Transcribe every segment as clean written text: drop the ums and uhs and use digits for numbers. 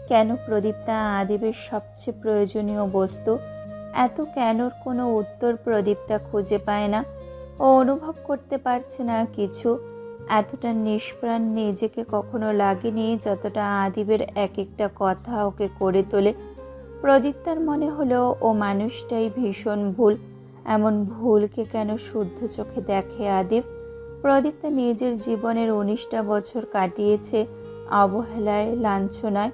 কেন প্রদীপ্তা আদিবের সবচেয়ে প্রয়োজনীয় বস্তু? এত কেনর কোনো উত্তর প্রদীপ্তা খুঁজে পায় না। ও অনুভব করতে পারছে না কিছু। এতটা নিষ্প্রাণ নিজেকে কখনো লাগেনি যতটা আদিবের এক একটা কথা ওকে করে তোলে। প্রদীপ্তার মনে হলো ও মানুষটাই ভীষণ ভুল। এমন ভুলকে কেন শুদ্ধ চোখে দেখে আদিব? প্রদীপ্তা নিজের জীবনের 19টা বছর কাটিয়েছে অবহেলায়, লাঞ্ছনায়।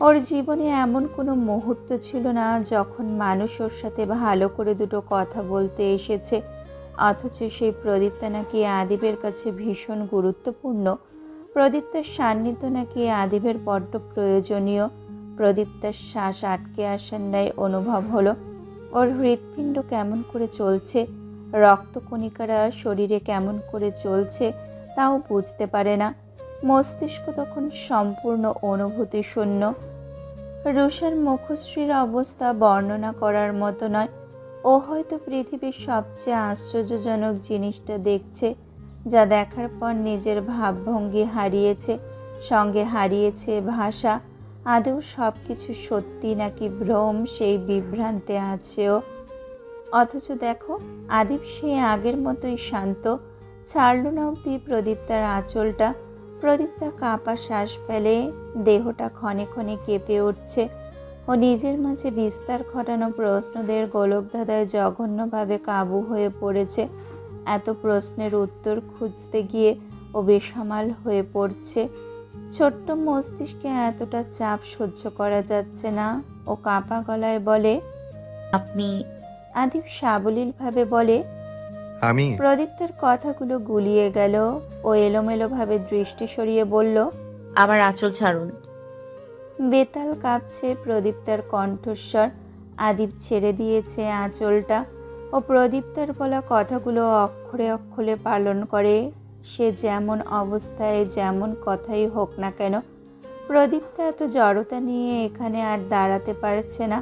ওর জীবনে এমন কোনো মুহূর্ত ছিল না যখন মানুষ ওর সাথে ভালো করে দুটো কথা বলতে এসেছে। অথচ সেই প্রদীপ্তা নাকি আদিবের কাছে ভীষণ গুরুত্বপূর্ণ। প্রদীপ্তার সান্নিধ্য নাকি আদিবের বড্ড প্রয়োজনীয়। প্রদীপ্তার শ্বাস আটকে আসার ন্যায় অনুভব হলো। ওর হৃৎপিণ্ড কেমন করে চলছে, রক্তকণিকারা শরীরে কেমন করে চলছে তাও বুঝতে পারে না। মস্তিষ্ক তখন সম্পূর্ণ অনুভূতি শূন্য। রুষার মুখশ্রীর অবস্থা বর্ণনা করার মতো নয়। ও হয়তো পৃথিবীর সবচেয়ে আশ্চর্যজনক জিনিসটা দেখছে, যা দেখার পর নিজের ভাবভঙ্গি হারিয়েছে, সঙ্গে হারিয়েছে ভাষা। আদৌ সব কিছু সত্যি নাকি ভ্রম, সেই বিভ্রান্তে আছেও। অথচ দেখো, আদিব সে আগের মতোই শান্ত। ছাড়ল না অবধি প্রদীপ্তার আঁচলটা। প্রদীপ্তা কাঁপা শ্বাস ফেলে, দেহটা ক্ষণে ক্ষণে কেঁপে উঠছে। ও নিজের মাঝে বিস্তার ঘটানো প্রশ্নদের গোলকধাঁধায় জঘন্যভাবে কাবু হয়ে পড়েছে। এত প্রশ্নের উত্তর খুঁজতে গিয়ে ও বেসামাল হয়ে পড়ছে। ছোট্ট মস্তিষ্কে এতটা চাপ সহ্য করা যাচ্ছে না। ও কাঁপা গলায় বলে, আপনি? আদিব সাবলীলভাবে বলে, আমি? প্রদীপ্তার কথাগুলো গুলিয়ে গেল। ও এলোমেলোভাবে দৃষ্টি সরিয়ে বলল, আমার আঁচল ছাড়ুন। বেতাল কাঁপছে প্রদীপ্তার কণ্ঠস্বর। আদিব ছেড়ে দিয়েছে আঁচলটা। ও প্রদীপ্তার বলা কথাগুলো অক্ষরে অক্ষরে পালন করে। সে যেমন অবস্থায় যেমন কথাই হোক না কেন, প্রদীপ্তা এত জড়তা নিয়ে এখানে আর দাঁড়াতে পারছে না।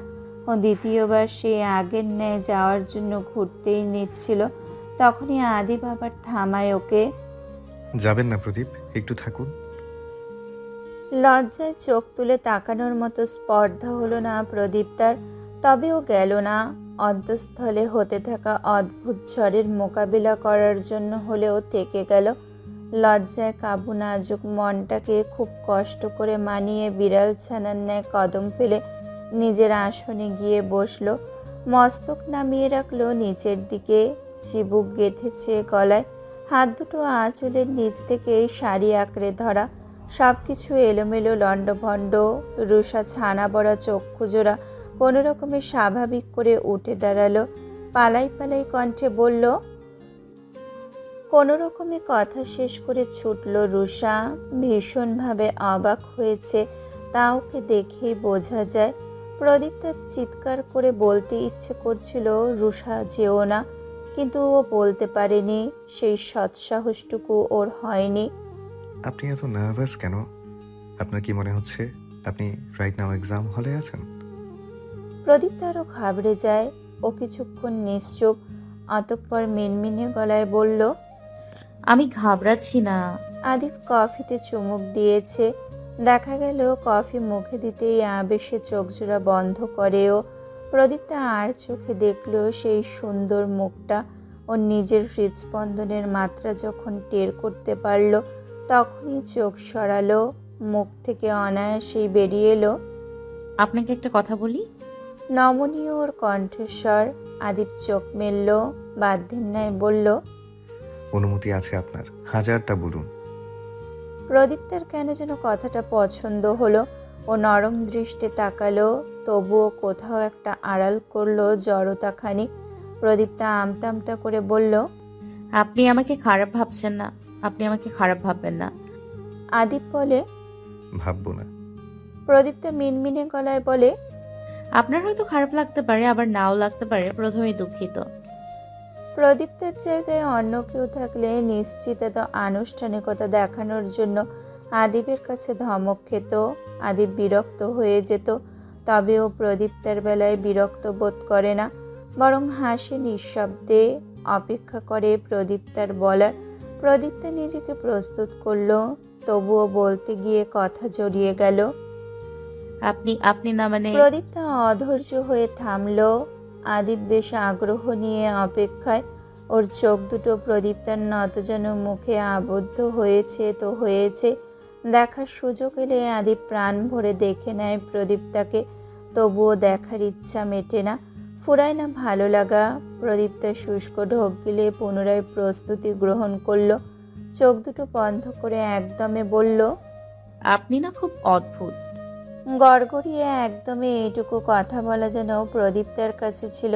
ও দ্বিতীয়বার সে আগের ন্যায় যাওয়ার জন্য ঘুরতেই নিচ্ছিল। তখনই আদিব আবার থামায় ওকে। যাবেন না প্রদীপ, একটু থাকুন। লজ্জায় চোখ তুলে তাকানোর মতো স্পর্ধা হলো না প্রদীপ্তার। তবেও গেল না। অন্তঃস্থলে হতে থাকা অদ্ভুত ঝড়ের মোকাবিলা করার জন্য হলেও থেকে গেল। লজ্জায় কাবু নাজুক মনটাকে খুব কষ্ট করে মানিয়ে বিড়াল ছানার ন্যায় কদম ফেলে নিজের আসনে গিয়ে বসলো। মস্তক নামিয়ে রাখলো নিচের দিকে, চিবুক গেঁথেছে গলায়। হাত দুটো আঁচলের নিচ থেকে শাড়ি আঁকড়ে ধরা। সব কিছু এলোমেলো, লণ্ডভণ্ড। রুষা ছানা বড়া চক্ষুজোড়া কোনো রকমে স্বাভাবিক করে উঠে দাঁড়ালো। পালাই পালাই কণ্ঠে বলল, কোনো রকমে কথা শেষ করে ছুটল রুষা। ভীষণভাবে অবাক হয়েছে, তা ওকে দেখেই বোঝা যায়। প্রদীপ তার চিৎকার করে বলতে ইচ্ছে করছিল, রুষা যেও না, কিন্তু ও বলতে পারেনি। সেই সৎসাহসটুকু ওর হয়নি। আপনি এত নার্ভাস কেন? আপনার কি মনে হচ্ছে আপনি রাইট নাও এক্সাম হলে আছেন? প্রদীপ তারও ঘাবড়ে যায়। ও কিছুক্ষণ নিশ্চুপ, অতঃপর মিনমিনে গলায় বলল, আমি ঘাবড়াচ্ছি না। আদিব কফিতে চুমুক দিয়েছে। দেখা গেল কফি মুখে দিতেই আবেশে চোখজোড়া বন্ধ করেও। প্রদীপটা আর চোখে দেখল সেই সুন্দর মুখটা। ওর নিজের হৃদস্পন্দনের মাত্রা যখন টের করতে পারল, তখনই চোখ সরালো। মুখ থেকে অনায়াসেই বেরিয়ে এলো, আপনাকে একটা কথা বলি? নমনীয় ওর কণ্ঠস্বর। আদিব চোখ মেলল, বাধ্যের ন্যায় বলল, অনুমতি আছে আপনার, হাজারটা বলুন। প্রদীপ্তার কেন যেন কথাটা পছন্দ হলো। ও নরম দৃষ্টে তাকালো, তবুও কোথাও একটা আড়াল করলো জড়তাখানি। প্রদীপ্তা আমতা আমতা করে বলল, আপনি আমাকে খারাপ ভাবছেন না, আপনি আমাকে খারাপ ভাববেন না। আদিব বলে, ভাববো না। প্রদীপ্তা মিনমিনে গলায় বলে, আপনার হয়তো খারাপ লাগতে পারে, আবার নাও লাগতে পারে, প্রথমেই দুঃখিত। প্রদীপ্তার জায়গায় অন্য কেউ থাকলে নিশ্চিত এত আনুষ্ঠানিকতা দেখানোর জন্য আদিবের কাছে ধমক খেত। আদিব বিরক্ত হয়ে যেত। তবেও প্রদীপ্তার বেলায় বিরক্ত বোধ করে না, বরং হাসে নিঃশব্দে, অপেক্ষা করে প্রদীপ্তার বলার। প্রদীপ্তা নিজেকে প্রস্তুত করলো, তবুও বলতে গিয়ে কথা জড়িয়ে গেল, আপনি আপনি না মানে প্রদীপ্তা অধৈর্য হয়ে থামল। আদিব বেশ আগ্রহ নিয়ে অপেক্ষায়। ওর চোখ দুটো প্রদীপ্তার নতজান মুখে আবদ্ধ হয়েছে তো হয়েছে। দেখার সুযোগ এলে আদিব প্রাণ ভরে দেখে নেয় প্রদীপ্তাকে, তবুও দেখার ইচ্ছা মেটে না, ফুরায় না ভালো লাগা। প্রদীপ্তা শুষ্ক ঢোক গিলে পুনরায় প্রস্তুতি গ্রহণ করলো। চোখ দুটো বন্ধ করে একদমে বলল, আপনি না খুব অদ্ভুত। গড়গড়িয়ে একদমই এইটুকু কথা বলা যেন প্রদীপ্তার কাছে ছিল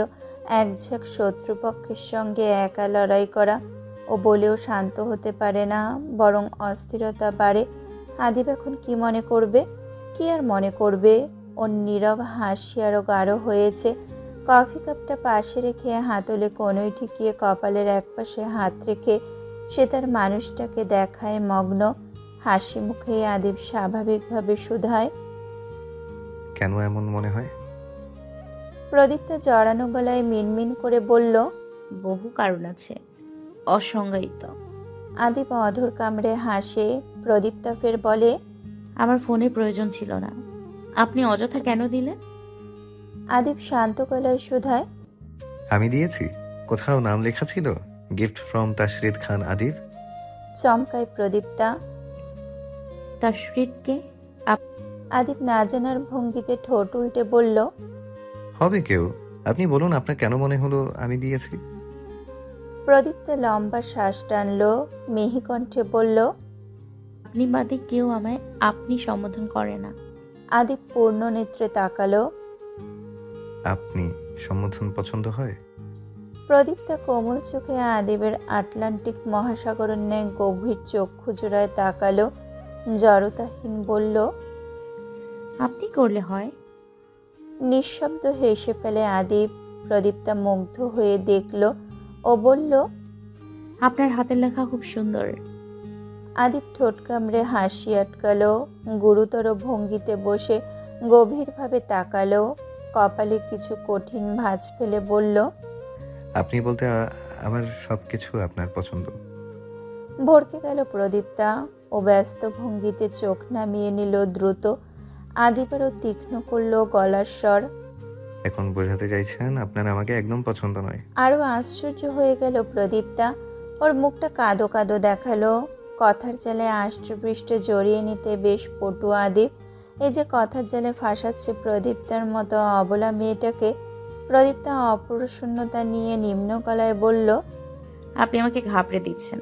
একঝাঁক শত্রুপক্ষের সঙ্গে একা লড়াই করা। ও বলেও শান্ত হতে পারে না, বরং অস্থিরতা বাড়ে। আদিব এখন কি মনে করবে? কি আর মনে করবে? ওর নীরব হাসি আরও গাঢ় হয়েছে। কফি কাপটা পাশে রেখে হাতলে কোনোই ঠেকিয়ে কপালের একপাশে হাত রেখে সে তার মানুষটাকে দেখায় মগ্ন। হাসি মুখে আদিব স্বাভাবিকভাবে শুধায়, কেন এমন মনে হয়? প্রদীপ্তা জড়ানো গলায় মিনমিন করে বলল, বহু কারণ আছে, অসংজ্ঞায়িত। আদিব অধর কামড়ে হাসে। প্রদীপ্তা ফের বলে, আমার ফোনের প্রয়োজন ছিল না, আপনি অযথা কেন দিলেন? আদিব শান্ত গলায় শুধায়, আমি দিয়েছি? কোথাও নাম লেখা ছিল? গিফট ফ্রম তাশরিদ খান আদিব? চমকায় প্রদীপ্তা। তাশরিদকে? আদিব না জানার ভঙ্গিতে ঠোঁট উল্টে বলল, হবে কেউ। আপনি বলুন আপনার কেন মনে হলো আমি দিয়েছি? প্রদীপ্তা লম্বা শ্বাস টানলো, মিহি কণ্ঠে বলল, আপনি বাদে কেউ আমায় আপনি সম্বোধন করে না। আদিব পূর্ণ নেত্রে তাকালো। আপনি সম্বোধন পছন্দ হয়? প্রদীপ্তা কোমল চোখে আদিবের আটলান্টিক মহাসাগরের ন্যায় গভীর চক্ষু জোড়ায় তাকালো, জড়তাহীন বলল, আপনি করলে হয়। নিঃশব্দ হেসে ফেলে আদিব। প্রদীপ্তা মুগ্ধ হয়ে দেখল। ও বলল, আপনার হাতের লেখা খুব সুন্দর। আদিব ঠোঁট কামড়ে হাসি আটকালো, গুরুতর ভঙ্গিতে বসে গভীরভাবে তাকালো, কপালে কিছু কঠিন ভাঁজ ফেলে বলল, আপনি বলতে আমার সবকিছু আপনার পছন্দ। ভড়কে গেল প্রদীপ্তা। ও ব্যস্ত ভঙ্গিতে চোখ নামিয়ে নিল দ্রুত। আদিবেরও তীক্ষ্ণ করলো গলার স্বর। এখন বোঝাতে চাইছেন আপনার আমাকে একদম পছন্দ নয়? আরও আশ্চর্য হয়ে গেল প্রদীপ্তা। ওর মুখটা কাদো কাদো দেখালো। কথার জালে আষ্টপৃষ্টে জড়িয়ে নিতে বেশ পটু আদিব। এই যে কথার জালে ফাঁসাচ্ছে প্রদীপ্তার মতো অবলা মেয়েটাকে। প্রদীপ্তা অপ্রসন্নতা নিয়ে নিম্ন গলায় বলল, আপনি আমাকে ঘাবড়ে দিচ্ছেন।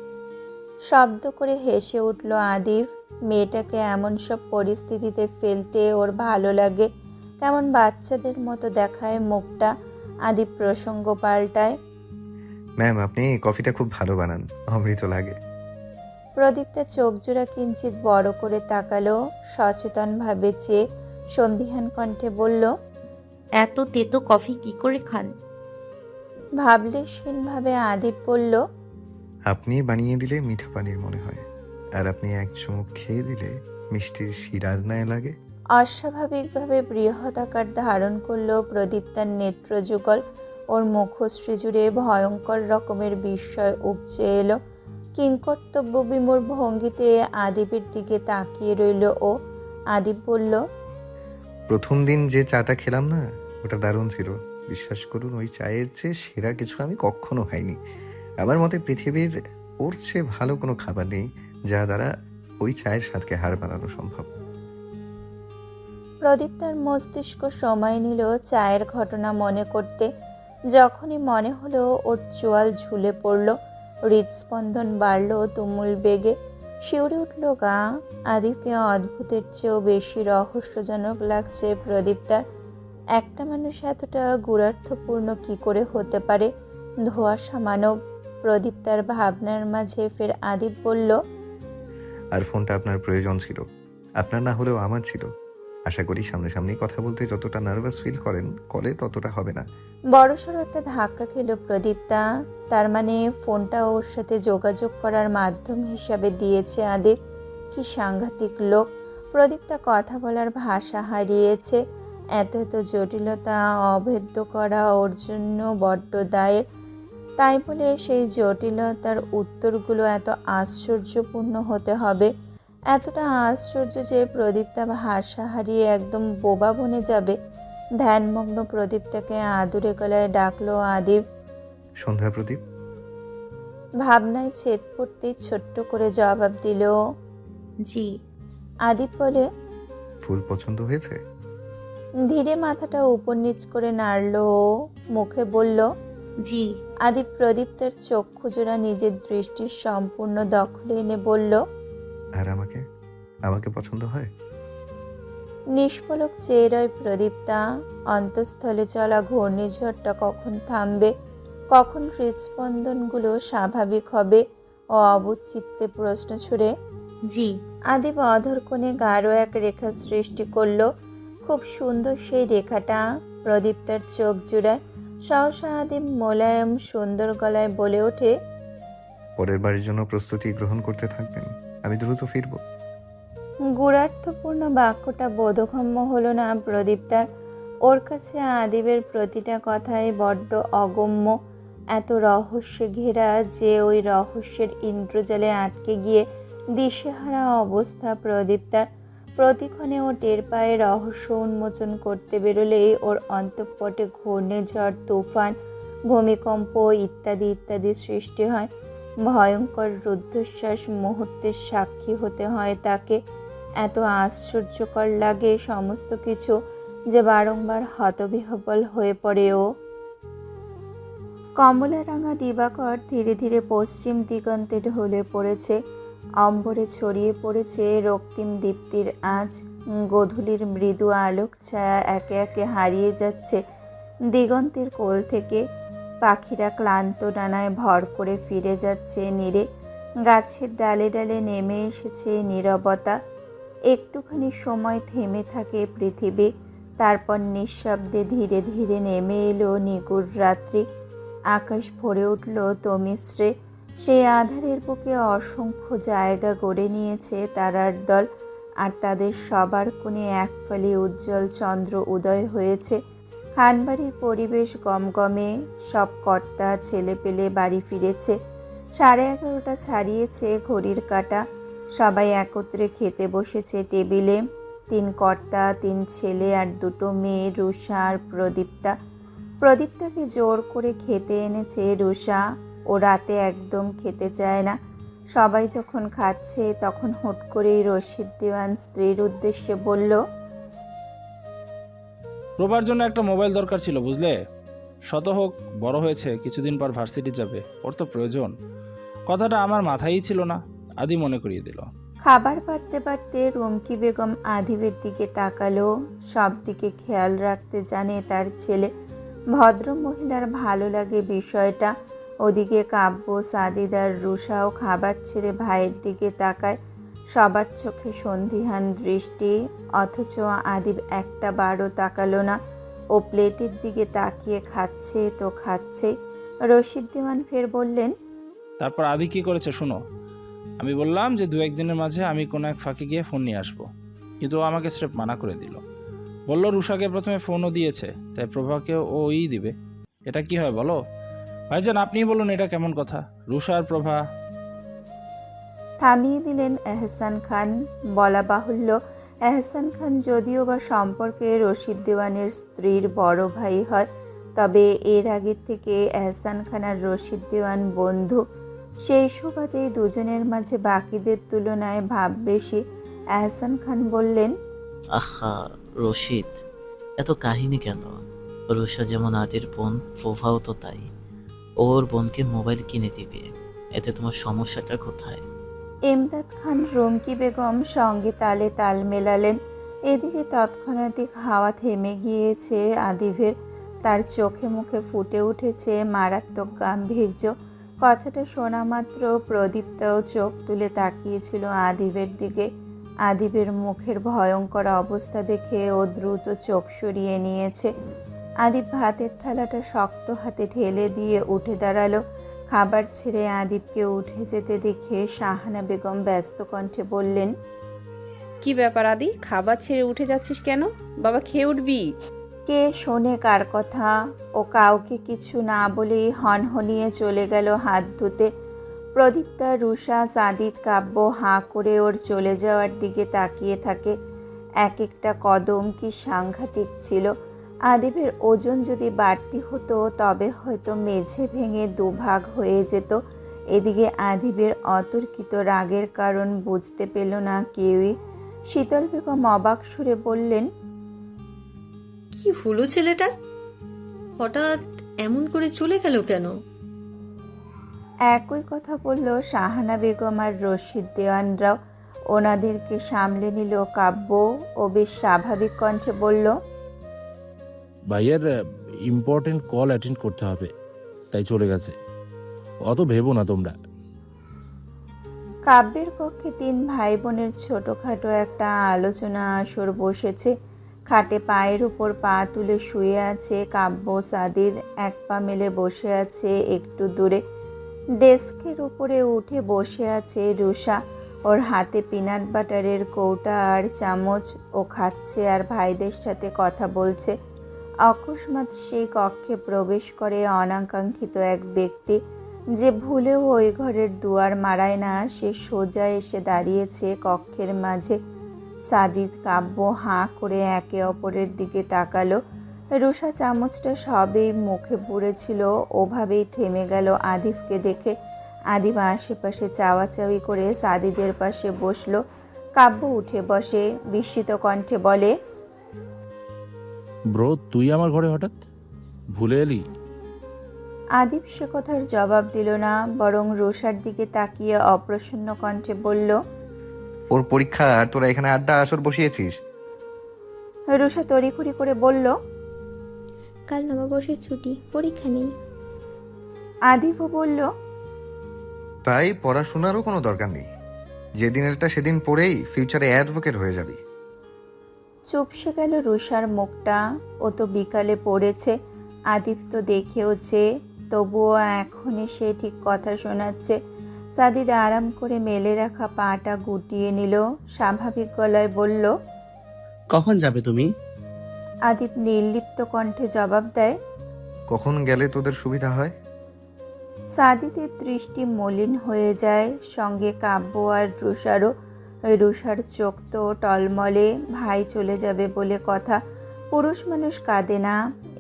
শব্দ করে হেসে উঠল আদিব। মেয়েটাকে এমন সব পরিস্থিতিতে ফেলতে ওর ভালো লাগে। কেমন বাচ্চাদের মতো দেখায় মুখটা। আদিব প্রসঙ্গ পাল্টায়, ম্যাম আপনি কফিটা খুব ভালো বানান, অমৃত লাগে। প্রদীপ্তা চোখ জোড়া কিঞ্চিত বড় করে তাকালো, সচেতনভাবে চেয়ে সন্দিহান কণ্ঠে বলল, এত তেতো কফি কি করে খান? ভাবলেশহীনভাবে আদিব বলল, আপনি বানিয়ে দিলে মিঠা পানির মনে হয়, আর আপনি এক চুমুক খেয়ে দিলে মিষ্টির শিরার ন্যায় লাগে। অস্বাভাবিকভাবে বৃহদাকার ধারণ করলো প্রদীপ্তার নেত্রযুগল। ওর মুখশ্রী জুড়ে ভয়ঙ্কর রকমের বিস্ময় উপচে এলো। কিংকর্তব্য বিমূঢ় ভঙ্গিতে আদিবের দিকে তাকিয়ে রইল ও। আদিব বলল, প্রথম দিন যে চাটা খেলাম না, ওটা দারুণ ছিল। বিশ্বাস করুন ওই চায়ের চেয়ে সেরা কিছু আমি কখনো খাইনি। আমার মতে পৃথিবীর ওর চেয়ে ভালো কোনো খাবার নেই যা দ্বারা ওই চায়ের স্বাদকে হার বানানো সম্ভব। প্রদীপ্তার মস্তিষ্ক সময় নিল চায়ের ঘটনা মনে করতে। যখনই মনে হলো ওর চোয়াল ঝুলে পড়ল, হৃদস্পন্দন বাড়ল তুমুল বেগে, শিউরে উঠল গা। আদিবকে অদ্ভুতের চেয়েও বেশি রহস্যজনক লাগছে প্রদীপ্তার। একটা মানুষ এতটা গূঢ়ার্থপূর্ণ কি করে হতে পারে? ধোঁয়াশা মানব। প্রদীপ্তার ভাবনার মাঝে ফের আদিব বলল, আর ফোনটা আপনার প্রয়োজন ছিল, আপনার না হলেও আমার ছিল। আশা করি সামনাসামনি কথা বলতে যতটা নার্ভাস ফিল করেন কলে ততটা হবে না। বড়সড় একটা ধাক্কা খেল প্রদীপ্তা। তার মানে ফোনটা ওর সাথে যোগাযোগ করার মাধ্যম হিসাবে দিয়েছে আদিব। কি সাংঘাতিক লোক! প্রদীপ্তা কথা বলার ভাষা হারিয়েছে। এত এত জটিলতা অভেদ্য করা ওর জন্য বড্ড দায়ের। তাই বলে সেই জটিলতার উত্তরগুলো এত আশ্চর্যপূর্ণ হতে হবে এতটা আশ্চর্য যে প্রদীপ্তা ভাষা হারিয়ে একদম বোবা বনে যাবে। ধ্যানমগ্ন প্রদীপ্তাকে আদুরে গলায় ডাকলো আদিব। সন্ধ্যা প্রদীপ। ভাবনায় ছেদ পড়তেই ছোট্ট করে জবাব দিল জি। আদিব বলে, ফুল পছন্দ হয়েছে? ধীরে মাথাটা উপর নিচ করে নাড়ল ও মুখে বলল জি। আদিব প্রদীপ্তার চক্ষুজোড়া নিজের দৃষ্টির সম্পূর্ণ দখলে এনে বলল, আর আমাকে আমাকে পছন্দ হয়? নিষ্পলক চেয়ে রয় প্রদীপ্তা। অন্তঃস্থলে চলা ঘূর্ণিঝড়টা কখন থামবে, কখন হৃদস্পন্দনগুলো স্বাভাবিক হবে ও অবুঝ চিত্তে প্রশ্ন ছুড়ে জি। আদিব অধর কোণে গাঢ় এক রেখা সৃষ্টি করলো। খুব সুন্দর সেই রেখাটা প্রদীপ্তার চোখ জুড়ায়। সহসা আদিব মোলায়েম সুন্দর গলায় বলে ওঠে, পরের বাড়ির জন্য প্রস্তুতি গ্রহণ করতে থাকবেন, আমি দ্রুত ফিরবো। গুরার্থপূর্ণ বাক্যটা বোধগম্য হলো না প্রদীপ্তার। ওর কাছে আদিবের প্রতিটা কথাই বড্ড অগম্য, এত রহস্যে ঘেরা যে ওই রহস্যের ইন্দ্রজালে আটকে গিয়ে দিশেহারা অবস্থা প্রদীপ্তার। প্রতিক্ষণে ও টের পায়ে রহস্য উন্মোচন করতে বেরোলেই ওর অন্তঃপটে ঘূর্ণিঝড়, তুফান, ভূমিকম্প ইত্যাদি ইত্যাদি সৃষ্টি হয়। ভয়ঙ্কর রুদ্ধশ্বাস মুহূর্তের সাক্ষী হতে হয় তাকে। এত আশ্চর্যকর লাগে সমস্ত কিছু যে বারংবার হতবিহ্বল হয়ে পড়ে ও। কমলারাঙা দিবাকর ধীরে ধীরে পশ্চিম দিগন্তে ঢলে পড়েছে। অম্বরে ছড়িয়ে পড়েছে রক্তিম দীপ্তির আঁচ। গোধূলির মৃদু আলোক ছায়া একে একে হারিয়ে যাচ্ছে দিগন্তের কোল থেকে। পাখিরা ক্লান্ত ডানায় ভর করে ফিরে যাচ্ছে নীড়ে। গাছের ডালে ডালে নেমে এসেছে নীরবতা। একটুখানি সময় থেমে থাকে পৃথিবী, তারপর নিঃশব্দে ধীরে ধীরে নেমে এলো নিগুড় রাত্রি। আকাশ ভরে উঠল তমিশ্রে। সেই আধারের বুকে অসংখ্য জায়গা গড়ে নিয়েছে তারার দল, আর তাদের সবার কোণে এক ফালি উজ্জ্বল চন্দ্র উদয় হয়েছে। খানবাড়ির পরিবেশ গমগমে। সব কর্তা ছেলেপেলে বাড়ি ফিরেছে। 11:30 ছাড়িয়েছে ঘড়ির কাঁটা। সবাই একত্রে খেতে বসেছে টেবিলে। 3 কর্তা, 3 ছেলে আর 2 মেয়ে, রুষা আর প্রদীপ্তা। প্রদীপ্তাকে জোর করে খেতে এনেছে রুষা। ও রাতে একদম খেতে চায় না। সবাই যখন খাচ্ছে তখন হুট করেই রশিদ দেওয়ান স্ত্রীর উদ্দেশ্যে বলল, প্রভার জন্য একটা মোবাইল দরকার ছিল, বুঝলে? শত হোক বড় হয়েছে, কিছুদিন পর ভার্সিটি যাবে, ওর তো প্রয়োজন। কথাটা আমার মাথায়ই ছিল না, আদি মনে করিয়ে দিল। খাবার বাড়তে বাড়তে রুমকি বেগম আদিবের দিকে তাকালো। সব দিকে খেয়াল রাখতে জানে তার ছেলে। ভদ্র মহিলার ভালো লাগে বিষয়টা। ওদিকে কাব্য, সাদিদার, রুষাও খাবার ছেড়ে ভাইয়ের দিকে তাকায়। সবার চোখে সন্দিহান দৃষ্টি, অথচ আদিব একটা বারও তাকালো না। ও প্লেটের দিকে তাকিয়ে খাচ্ছে তো খাচ্ছে। রশিদ দেওয়ান ফের বললেন, তারপর আদি কি করেছে শোনো। আমি বললাম যে 2-1 দিনের মাঝে আমি কোনো এক ফাঁকে গিয়ে ফোন নিয়ে আসবো, কিন্তু ও আমাকে স্রেফ মানা করে দিল। বলল রুষাকে প্রথমে ফোনও দিয়েছে, তাই প্রভাকেও ওই দিবে। এটা কি হয় বলো ভাইজান? আপনিই বলুন এটা কেমন কথা? রুষা আর প্রভা। থামিয়ে দিলেন এহসান খান। বলা বাহুল্য, এহসান খান যদিও বা সম্পর্কে রশিদ দেওয়ানের স্ত্রীর বড় ভাই হয়, তবে এর আগের থেকে এহসান খান আর রশিদ দেওয়ান বন্ধু। সেই সুবাদে দুজনের মাঝে বাকিদের তুলনায় ভাব বেশি। এহসান খান বললেন, আহা রশিদ, এত কাহিনী কেন? রুষা যেমন আদির বোন, প্রভাও তো তাই। ওর বোনকে মোবাইল কিনে দিবে, এতে তোমার সমস্যাটা কোথায়? এমদাদ খান রুমকি বেগম সঙ্গে তালে তাল মেলালেন। এদিকে তৎক্ষণাৎ হাওয়া থেমে গিয়েছে আদিবের। তার চোখে মুখে ফুটে উঠেছে মারাত্মক গাম্ভীর্য। কথাটা শোনা মাত্র প্রদীপ্তাও চোখ তুলে তাকিয়েছিল আদিবের দিকে। আদিবের মুখের ভয়ঙ্কর অবস্থা দেখে ও দ্রুত চোখ সরিয়ে নিয়েছে। আদিব ভাতের থালাটা শক্ত হাতে ঠেলে দিয়ে উঠে দাঁড়ালো। খাবার ছেড়ে আদিবকে উঠে যেতে দেখে শাহানা বেগম ব্যস্ত কণ্ঠে বললেন, কি ব্যাপার আদি, খাবার ছেড়ে উঠে যাচ্ছিস কেন? বাবা খেয়ে উঠবি। কে শোনে কার কথা? ও কাউকে কিছু না বলেই হনহনিয়ে চলে গেল হাত ধুতে। প্রদীপ্তা, রুষা, সাদিদ, কাব্য হাঁ করে ওর চলে যাওয়ার দিকে তাকিয়ে থাকে। এক একটা কদম কি সাংঘাতিক ছিল। আদিবের ওজন যদি বাড়তি হতো তবে হয়তো মেঝে ভেঙে দুভাগ হয়ে যেত। এদিকে আদিবের অতর্কিত রাগের কারণ বুঝতে পেল না কেউই। শীতল বেগম অবাক সুরে বললেন, কি হলো ছেলেটার? হঠাৎ এমন করে চলে গেল কেন? একই কথা বলল শাহানা বেগম আর রশিদ দেওয়ানরাও। ওনাদেরকে সামলে নিল কাব্য ও বেশ স্বাভাবিক কণ্ঠে বলল, ভাইয়ের ইম্পর্টেন্ট কল অ্যাটেন্ড করতে হবে, তাই চলে গেছে। অত ভেবো না তোমরা। কাব্যের কক্ষে 3 ভাই বোনের ছোটখাটো একটা আলোচনা আসর বসেছে। খাটে পায়ের উপর পা তুলে শুয়ে আছে কাব্য। সাদিদ এক পা মেলে বসে আছে একটু দূরে। ডেস্কের উপরে উঠে বসে আছে রুষা। ওর হাতে পিনাট বাটারের কৌটা আর চামচ। ও খাচ্ছে আর ভাইদের সাথে কথা বলছে। অকস্মাৎ সেই কক্ষে প্রবেশ করে অনাকাঙ্ক্ষিত এক ব্যক্তি, যে ভুলেও ওই ঘরের দুয়ার মারায় না। সে সোজা এসে দাঁড়িয়েছে কক্ষের মাঝে। সাদিদ, কাব্য হাঁ করে একে অপরের দিকে তাকালো। রুষা চামচটা সবেই মুখে পুড়েছিল, ওভাবেই থেমে গেল আদিবকে দেখে। আদিব আশেপাশে চাওয়াচাওয়ি করে সাদিদের পাশে বসলো। কাব্য উঠে বসে, বিস্মিত কণ্ঠে বলে, ব্রো, তুই আমার ঘরে হঠাৎ ভুলে এলি? আদিব সে কথার জবাব দিল না, বরং রুষার দিকে তাকিয়ে অপ্রসন্ন কণ্ঠে বলল, ওর পরীক্ষা আর তোরা এখানে আড্ডা আসর বসিয়েছিস। রুষা তড়িঘড়ি করে বলল, কাল নববর্ষের ছুটি, পরীক্ষা নেই। আদিবও বলল, তাই পড়াশোনারও কোনো দরকার নেই। যেদিনেরটা সেদিন পড়েই ফিউচারে অ্যাডভোকেট হয়ে যাবি। চুপসে গেল রুষার মুখটা। ও তো বিকালে পড়েছে। আদিব তো দেখেওছে, তবুও এখনই সে ঠিক কথা শোনাচ্ছে। সাদিদ আরাম করে মেলে রাখা পাটা গুটিয়ে নিল, স্বাভাবিক গলায় বলল, কখন যাবে তুমি? আদিব নির্লিপ্ত কণ্ঠে জবাব দেয়, কখন গেলে তোদের সুবিধা হয়? সাদিদের দৃষ্টি মলিন হয়ে যায়, সঙ্গে কাব্য আর রুষারও। রুষার চোখ তো টলমলে। ভাই চলে যাবে বলে কথা। পুরুষ মানুষ কাঁদে না,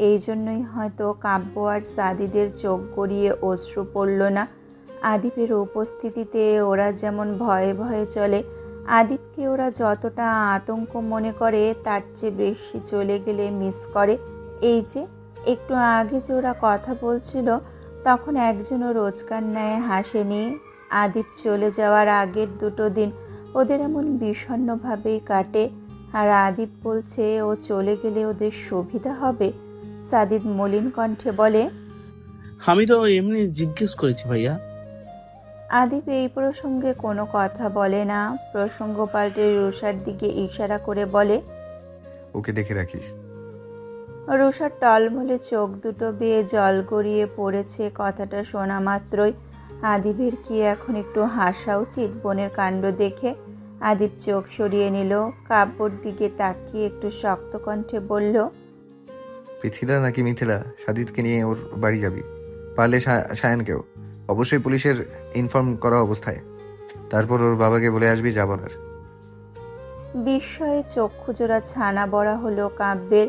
এই জন্যই হয়তো কাব্য আর সাদিদের চোখ গড়িয়ে অশ্রু পড়ল না। আদিবের উপস্থিতিতে ওরা যেমন ভয়ে ভয়ে চলে, আদিবকে ওরা যতটা আতঙ্ক মনে করে তার চেয়ে বেশি চলে গেলে মিস করে। এই যে একটু আগে যে ওরা কথা বলছিল, তখন একজনও রোজকার ন্যায় হাসেনি। আদিব চলে যাওয়ার আগের 2 দিন ওদের এমন বিষণ্ণভাবেই কাটে। আর আদিব বলছে ও চলে গেলে ওদের সুবিধা হবে। সাদিদ মলিন কণ্ঠে বলে, আমি তো এমনি জিজ্ঞেস করেছি ভাইয়া। আদিব এই প্রসঙ্গে কোনো কথা বলে না। প্রসঙ্গ পাল্টে রুষার দিকে ইশারা করে বলে, ওকে দেখে রাখিস। রুষার টলমলে চোখ দুটো বেয়ে জল গড়িয়ে পড়েছে কথাটা শোনা মাত্রই। আদিবের কি এখন একটু হাসা উচিত বোনের কাণ্ড দেখে? আদিব চোখ সরিয়ে নিল, কাব্যর দিকে তাকিয়ে একটু শক্ত কণ্ঠে বলল, পৃথিলা নাকি মিথিলা সাদিদকে নিয়ে ওর বাড়ি যাবি? পারলে সায়ানকেও। অবশ্যই পুলিশের ইনফর্ম করা অবস্থায়। তারপর ওর বাবাকে বলে আসবি যা বলার। বিস্ময়ে চক্ষুজোড়া ছানা বড়া হলো কাব্যের।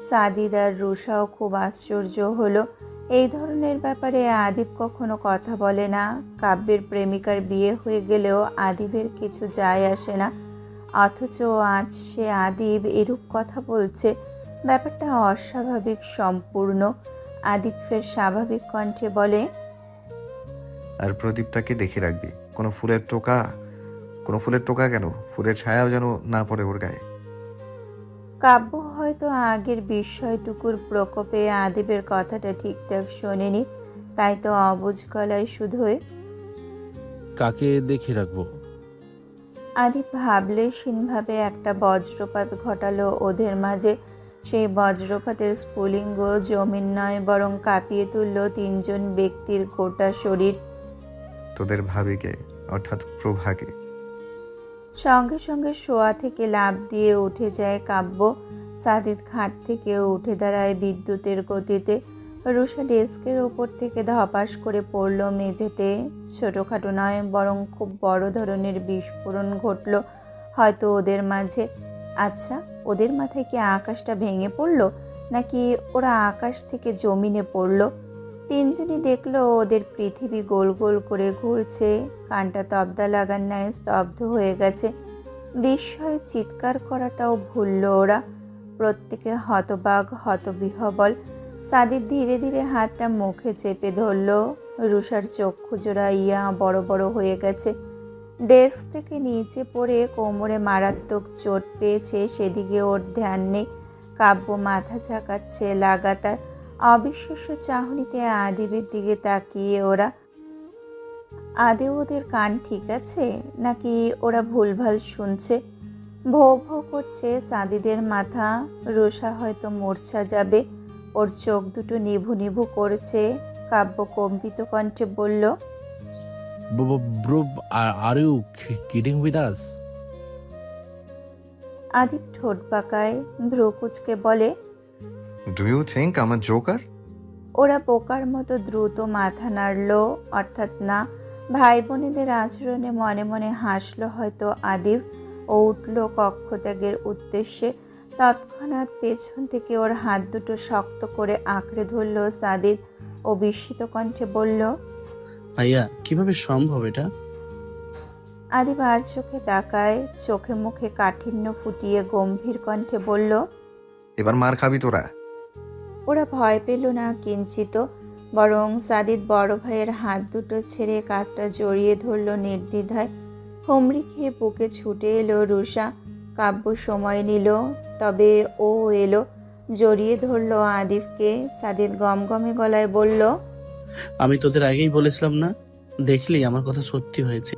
সাদিদ আর রুষাও খুব আশ্চর্য হলো। এই ধরনের ব্যাপারে আদিব কখনো কথা বলে না। কাব্যের প্রেমিকার বিয়ে হয়ে গেলেও আদিবের কিছু যায় আসে না, অথচ আজ সে আদিব এরূপ কথা বলছে। ব্যাপারটা অস্বাভাবিক সম্পূর্ণ। আদিব ফের স্বাভাবিক কণ্ঠে বলে, আর প্রদীপটাকে দেখে রাখবি। কোনো ফুলের টোকা কেন, ফুলের ছায়াও যেন না পড়ে ওর গায়ে। কাব্য হয়তো আগের বিস্ময়টুকুর প্রকোপে আদিবের কথাটা ঠিকঠাক শোনেনি, তাই তো অবুঝ গলায় শুধোয়, কাকে দেখে রাখবো? আদিব ভাবলেশীনভাবে একটা বজ্রপাত ঘটালো ওদের মাঝে। সেই বজ্রপাতের স্ফুলিঙ্গ জমিন নয়, বরং কাঁপিয়ে তুলল 3 জন ব্যক্তির গোটা শরীর। তোদের ভাবিকে, অর্থাৎ প্রভাকে। সঙ্গে সঙ্গে শোয়া থেকে লাফ দিয়ে উঠে যায় কাব্য। সাদিদ খাট থেকে উঠে দাঁড়ায় বিদ্যুতের গতিতে। রুষা ডেস্কের ওপর থেকে ধপাস করে পড়ল মেঝেতে। ছোটোখাটো নয়, বরং খুব বড় ধরনের বিস্ফোরণ ঘটল হয়তো ওদের মাঝে। আচ্ছা, ওদের মাথায় কি আকাশটা ভেঙে পড়ল, নাকি ওরা আকাশ থেকে জমিনে পড়ল? তিনজনই দেখলো ওদের পৃথিবী গোল গোল করে ঘুরছে। কানটা তবদা লাগার ন্যায় স্তব্ধ হয়ে গেছে। বিস্ময়ে চিৎকার করাটাও ভুলল ওরা। প্রত্যেকে হতবাক, হতবিহবল। সাদিদ ধীরে ধীরে হাতটা মুখে চেপে ধরল। রুষার চক্ষু জোড়া ইয়া বড় বড় হয়ে গেছে। ডেস্ক থেকে নিচে পড়ে কোমরে মারাত্মক চোট পেয়েছে, সেদিকে ওর ধ্যান নেই। কাব্য মাথা ঝাঁকাচ্ছে লাগাতার। অবিশ্বাস্য চাহনিতে আদিবের দিকে তাকিয়ে ওরা। আদেও ওদের কান ঠিক আছে, নাকি ওরা ভুলভাল শুনছে? ভৌ ভৌ করছে সাদিদের মাথা। রুষা হয়তো মূর্ছা যাবে। ওর চোখ দুটো নিভু নিভু করছে। কাব্য কম্পিত কণ্ঠে বলল, bro, are you kidding with us? Adib ঠোঁট বাঁকায়, ভ্রু কুচকে বলে, ডু ইউ থিঙ্ক আমার জোকার? ওরা বোকার মতো দ্রুত মাথা নাড়ল, অর্থাৎ না। ভাই বোনেদের আচরণে মনে মনে হাসল হয়তো আদিব। ও উঠল কক্ষত্যাগের উদ্দেশ্যে। তৎক্ষণাৎ পেছন থেকে ওর হাত দুটো শক্ত করে আঁকড়ে ধরল সাদিদ। ও বিস্মিত কণ্ঠে বলল, ভাইয়া কিভাবে সম্ভব এটা? আদিব আর চোখে তাকায়, চোখে মুখে কাঠিন্য ফুটিয়ে গম্ভীর কণ্ঠে বলল, এবার মার খাবি তোরা। ওরা ভয় পেল না কিঞ্চিত, বরং সাদিদ বড় ভাইয়ের হাত দুটো ছেড়ে কাঁধটা জড়িয়ে ধরল নির্দ্বিধায়। হুমড়ি খেয়ে বুকে ছুটে এলো রুষা। কাব্য সময় নিল, তবে ও এলো, জড়িয়ে ধরল আদিবকে। সাদিদ গমগমে গলায় বলল, আমি তোদের আগেই বলেছিলাম না, দেখলি আমার কথা সত্যি হয়েছে।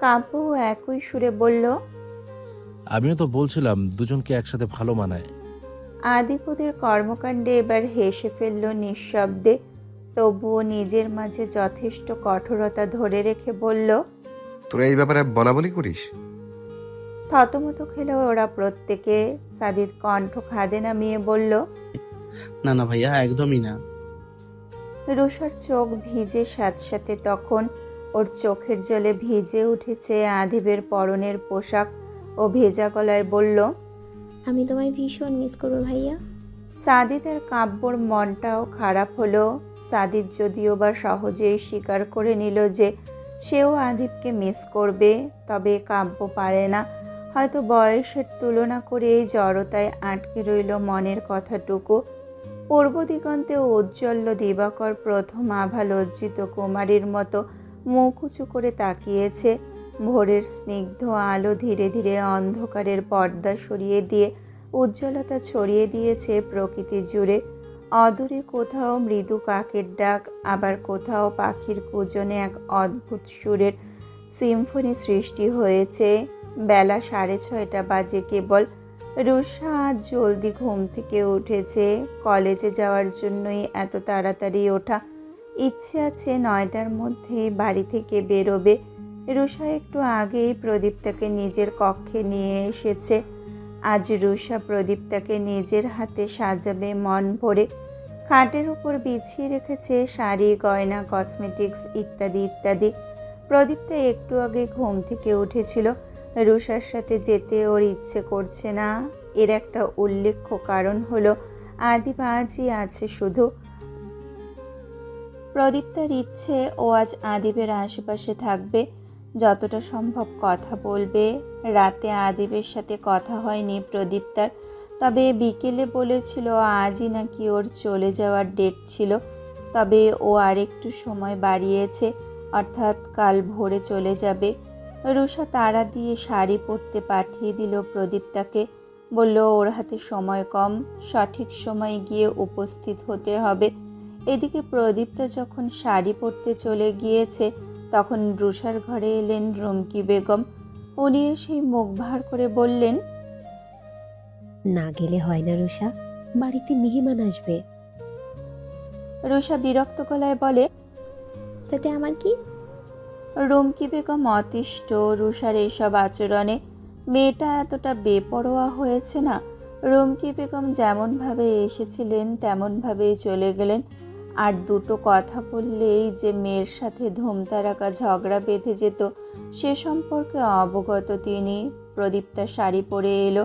কাব্য একই সুরে বলল, আমিও তো বলছিলাম দুজনকে একসাথে ভালো মানায়। আদিব ওদের কর্মকাণ্ডে এবার হেসে ফেলল নিঃশব্দে। তবুও নিজের মাঝে যথেষ্ট কঠোরতা ধরে রেখে বলল, তোরা এই ব্যাপারে বলা বলি করিস? থতমত খেল ওরা প্রত্যেকে। সাদিদ কণ্ঠ খাদে নামিয়ে বলল, না না ভাইয়া, একদমই না। রুষার চোখ ভিজে সাথে তখন ওর চোখের জলে ভিজে উঠেছে আদিবের পরনের পোশাক। ও ভেজা গলায় বলল, আমি তোমায় ভীষণ মিস করবো ভাইয়া। সাদিদের কাব্যর মনটাও খারাপ হলো। সাদিদ যদিও বা সহজেই স্বীকার করে নিল যে সেও আদিবকে মিস করবে, তবে কাব্য পারে না। হয়তো বয়সের তুলনা করে এই জড়তায় আটকে রইল মনের কথাটুকু। পূর্ব দিগন্তে ঔজ্জ্বল্য দিবাকর প্রথম আভা লজ্জিত কুমারীর মতো মুখ উঁচু করে তাকিয়েছে। ভোরের স্নিগ্ধ আলো ধীরে ধীরে অন্ধকারের পর্দা সরিয়ে দিয়ে উজ্জ্বলতা ছড়িয়ে দিয়েছে প্রকৃতি জুড়ে। অদূরে কোথাও মৃদু কাকের ডাক, আবার কোথাও পাখির কুজনে এক অদ্ভুত সুরের সিম্ফনি সৃষ্টি হয়েছে। বেলা 6:30 বাজে কেবল। রুষা আজ জলদি ঘুম থেকে উঠেছে। কলেজে যাওয়ার জন্যই এত তাড়াতাড়ি ওঠা। ইচ্ছে আছে 9টার মধ্যে বাড়ি থেকে বেরোবে। রুষা একটু আগেই প্রদীপ্তাকে নিজের কক্ষে নিয়ে এসেছে। আজ রুষা প্রদীপ্তাকে নিজের হাতে সাজাবে মন ভরে। খাটের উপর বিছিয়ে রেখেছে শাড়ি, গয়না, কসমেটিক্স ইত্যাদি ইত্যাদি। প্রদীপ্তা একটু আগে ঘুম থেকে উঠেছিল। রুষার সাথে যেতে ওর ইচ্ছে করছে না। এর একটা উল্লেখ্য কারণ হলো আদিব আজই আছে শুধু। প্রদীপ্তার ইচ্ছে ও আজ আদিবের আশেপাশে থাকবে, যতটা সম্ভব কথা বলবে। রাতে আদিবের সাথে কথা হয়নি প্রদীপ্তার, তবে বিকেলে বলেছিল আজই নাকি ওর চলে যাওয়ার ডেট ছিল। তবে ও আরেকটু সময় বাড়িয়েছে, অর্থাৎ কাল ভোরে চলে যাবে। রুষা তাড়া দিয়ে শাড়ি পরতে পাঠিয়ে দিল প্রদীপ্তাকে। বলল ওর হাতে সময় কম, সঠিক সময়ে গিয়ে উপস্থিত হতে হবে। এদিকে প্রদীপ্তা যখন শাড়ি পরতে চলে গিয়েছে, তখন রুষার ঘরে এলেন রুমকি বেগম। উনি এসেই মুখ ভার করে বললেন, না গেলে হয় না রুষা, বাড়িতে মেহমান আসবে। রুষা বিরক্ত গলায় বলে, তাতে আমার কি? রুমকি বেগম অতিষ্ঠ রুষার এসব আচরণে। মেয়েটা এতটা বেপরোয়া হয়েছে না। রুমকি বেগম যেমনভাবে এসেছিলেন তেমনভাবেই চলে গেলেন। আর দুটো কথা বললেই যে মেয়ের সাথে ধুমতারাকা ঝগড়া বেঁধে যেত সে সম্পর্কে অবগত তিনি। প্রদীপ্তা শাড়ি পরে এলো।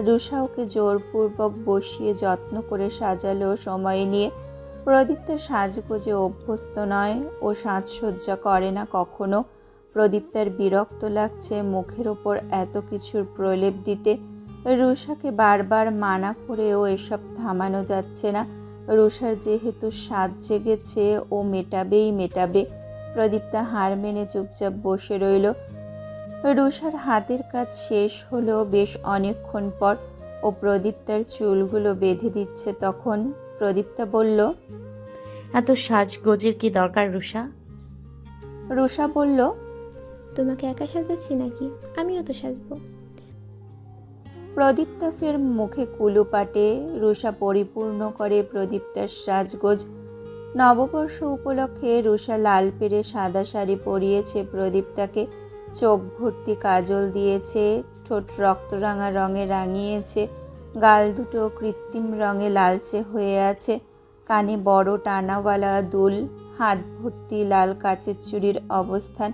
রুষা ওকে জোরপূর্বক বসিয়ে যত্ন করে সাজালো সময় নিয়ে। প্রদীপ্তা সাজগোজে অভ্যস্ত নয়, ও সাজসজ্জা করে না কখনো। প্রদীপ্তার বিরক্ত লাগছে মুখের ওপর এত কিছুর প্রলেপ দিতে। রুষাকে বারবার মানা করেও এসব থামানো যাচ্ছে না। রুষার যেহেতু সাজ জেগেছে, ও মেটাবে। প্রদীপ্তা হার মেনে চুপচাপ বসে রইল। রুষার হাতের কাজ শেষ হলো বেশ অনেকক্ষণ পর। ও প্রদীপ্তার চুলগুলো বেঁধে দিচ্ছে তখন। প্রদীপ্তা বলল, এত সাজগোজের কি দরকার রুষা? রুষা বলল, তোমাকে একা সাজাচ্ছি নাকি? আমিও তো সাজবো। প্রদীপ্তা ফের মুখে কুলু পাটে। রুষা পরিপূর্ণ করে প্রদীপ্তার সাজগোজ। নববর্ষ উপলক্ষে রুষা লাল পেরে সাদা শাড়ি পরিয়েছে প্রদীপ্তাকে। চোখ ভর্তি কাজল দিয়েছে, ঠোঁট রক্তরাঙা রঙে রাঙিয়েছে, গাল দুটো কৃত্রিম রঙে লালচে হয়ে আছে, কানে বড় টানাওয়ালা দুল, হাত ভর্তি লাল কাচের চুড়ির অবস্থান।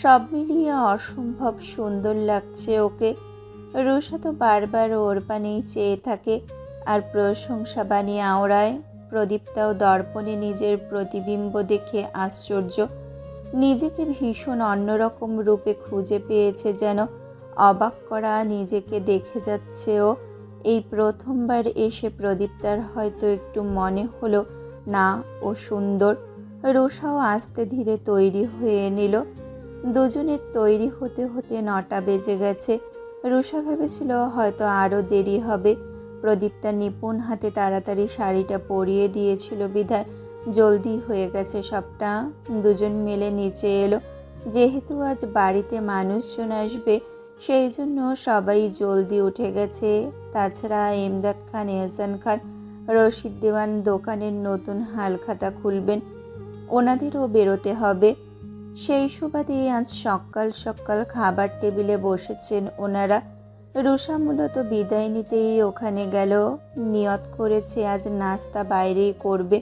সব মিলিয়ে অসম্ভব সুন্দর লাগছে ওকে। রুষা তো বারবার ওর পানেই চেয়ে থাকে আর প্রশংসা বানিয়ে আওড়ায়। প্রদীপ্তাও দর্পণে নিজের প্রতিবিম্ব দেখে আশ্চর্য। নিজেকে ভীষণ অন্যরকম রূপে খুঁজে পেয়েছে যেন। অবাক করা নিজেকে দেখে যাচ্ছে ও। এই প্রথমবার এসে প্রদীপ্তার হয়তো একটু মনে হলো না ও সুন্দর। রুষাও আস্তে ধীরে তৈরি হয়ে নিল। দুজনের তৈরি হতে হতে 9টা বেজে গেছে। রুষা ভেবেছিল হয়তো আরও দেরি হবে। প্রদীপ্তা নিপুণ হাতে তাড়াতাড়ি শাড়িটা পরিয়ে দিয়েছিল বিধায় জলদি হয়ে গেছে সবটা। দুজন মিলে নিচে এলো। যেহেতু আজ বাড়িতে মানুষজন আসবে সেই জন্য সবাই জলদি উঠে গেছে। তাছাড়া ইমদাদ খান, এহসান খান, রশিদ দেওয়ান দোকানের নতুন হালখাতা খুলবেন, ওনাদেরও বেরোতে হবে। সেই সুবাদে আজ সকাল সকাল খাবার টেবিলে বসেছেন ওনারা। রুষা মূলত বিদায় নিতেই ওখানে গেল। নিয়ত করেছে আজ নাস্তা বাইরেই করবে।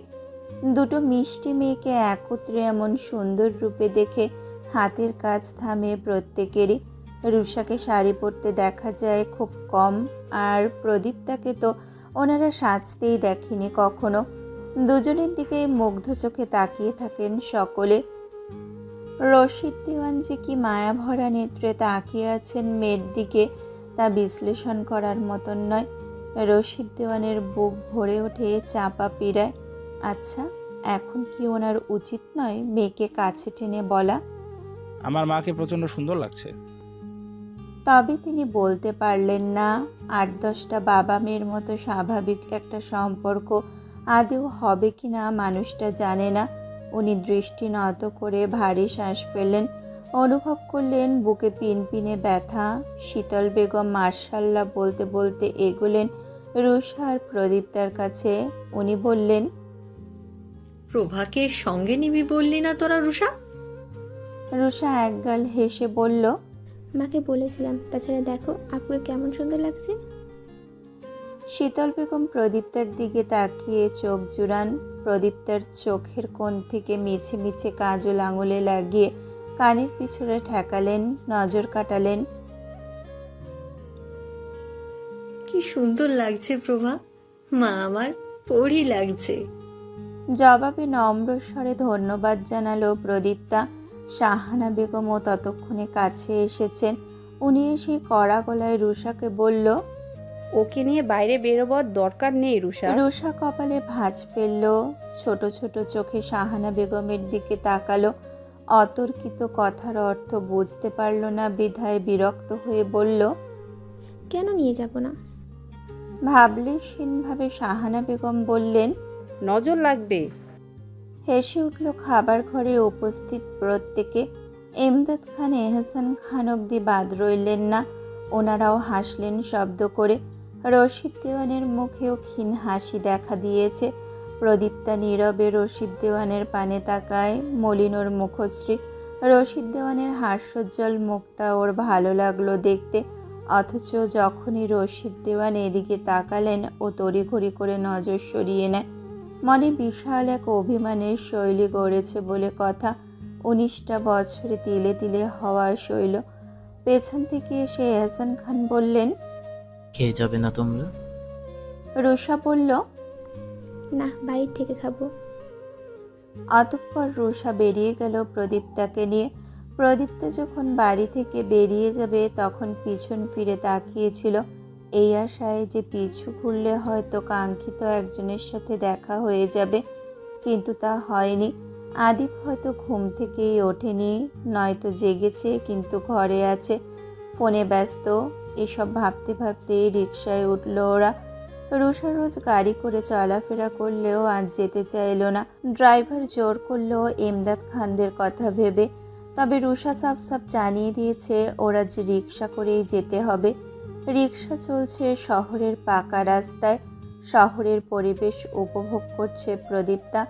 দুটো মিষ্টি মেয়েকে একত্রে এমন সুন্দর রূপে দেখে হাতের কাজ থামে প্রত্যেকেরই। রুষাকে শাড়ি পরতে দেখা যায় খুব কম, আর প্রদীপ্তাকে তো ওনারা সাজতেই দেখেনি কখনো। দুজনের দিকে মুগ্ধ চোখে তাকিয়ে থাকেন সকলে। রশিদ দেওয়ান যে কি মায়া ভরা নেত্রে তাকিয়ে আছেন মেয়ের দিকে তা বিশ্লেষণ করার মতন নয়। রশিদ দেওয়ানের বুক ভরে ওঠে চাপা পীড়ায়। আচ্ছা, এখন কি ওনার উচিত নয় মেয়েকে কাছে টেনে বলা, আমার মাকে প্রচণ্ড সুন্দর লাগছে? তবে তিনি বলতে পারলেন না। 8-10টা বাবা মেয়ের মতো স্বাভাবিক একটা সম্পর্ক আদৌ হবে কিনা মানুষটা জানে না। উনি দৃষ্টি নত করে ভারী শ্বাস ফেললেন। অনুভব করলেন বুকে পিনপিনে ব্যথা। শীতল বেগম মার্শাল্লাহ বলতে বলতে এগোলেন রুষা আর প্রদীপ্তার কাছে। উনি বললেন, প্রভাকে সঙ্গে নিবি বললি না তোরা রুষা? রুষা একগাল হেসে বলল, মাকে বলেছিলাম। তাছাড়া দেখো আপুকে কেমন সুন্দর লাগছে। শীতল বেগম প্রদীপ্তার দিকে তাকিয়ে চোখ জুড়ান। প্রদীপ্তার চোখের কোণ থেকে মিছে মিছে কাজল আঙুলে লাগিয়ে কানের পিছনে ঠেকালেন, নজর কাটালেন। কি সুন্দর লাগছে প্রভা, মা আমার পরী লাগছে। জবাবে নম্র স্বরে ধন্যবাদ জানালো প্রদীপ্তা। শাহানা বেগমও ততক্ষণে কাছে এসেছেন। উনি এসে কড়া গলায় রুষাকে বলল, ওকে নিয়ে বাইরে বেরোবার দরকার নেই রুষা। রুষা কপালে ভাঁজ ফেলল। ছোট ছোট চোখে শাহানা বেগমের দিকে তাকালো। অতর্কিত কথার অর্থ বুঝতে পারল না বিধায় বিরক্ত হয়ে বলল, কেন নিয়ে যাব না? ভাবলেশীনভাবে শাহানা বেগম বললেন, নজর লাগবে। হেসে উঠল খাবার ঘরে উপস্থিত প্রত্যেকে। ইমদাদ খান, এহসান খান অবধি বাদ রইলেন না। ওনারাও হাসলেন শব্দ করে। রশিদ দেওয়ানের মুখেও ক্ষীণ হাসি দেখা দিয়েছে। প্রদীপ্তা নীরবে রশিদ দেওয়ানের পানে তাকায়। মলিনর মুখশ্রী। রশিদ দেওয়ানের হাস্যোজ্জ্বল মুখটা ওর ভালো লাগলো দেখতে। অথচ যখনই রশিদ দেওয়ান এদিকে তাকালেন ও তড়িঘড়ি করে নজর সরিয়ে নেয়। মনে বিশাল এক অভিমানের শৈলী গড়েছে বলে কথা। 19টা বছরে তিলে তিলে হওয়া শৈল। পেছন থেকে এসে এহসান খান বললেন। খেয়ে যাবে না তোমরা? রুষা বলল, না, বাইরে থেকে খাবো। অতঃপর রুষা বেরিয়ে গেল প্রদীপ্তাকে নিয়ে। প্রদীপ্তা যখন বাড়ি থেকে বেরিয়ে যাবে তখন পিছন ফিরে তাকিয়েছিল, এই আশায় যে পিছু ঘুরলে হয়তো কাঙ্ক্ষিত একজনের সাথে দেখা হয়ে যাবে, কিন্তু তা হয়নি। আদিপ হয়তো ঘুম থেকেই ওঠেনি, নয়তো জেগেছে কিন্তু ঘরে আছে, ফোনে ব্যস্ত। এসব ভাবতে ভাবতে রিকশায় উঠল ওরা। রুষা রোজ গাড়ি করে চলাফেরা করলেও আজ যেতে চাইল না। ড্রাইভার জোর করলো এমদাদ খানদের কথা ভেবে। তবে রুষা সাফ সাফ জানিয়ে দিয়েছে ওরা যে রিকশা করেই যেতে হবে। রিকশা চলছে শহরের পাকা রাস্তায়। শহরের পরিবেশ উপভোগ করছে প্রদীপ্তা।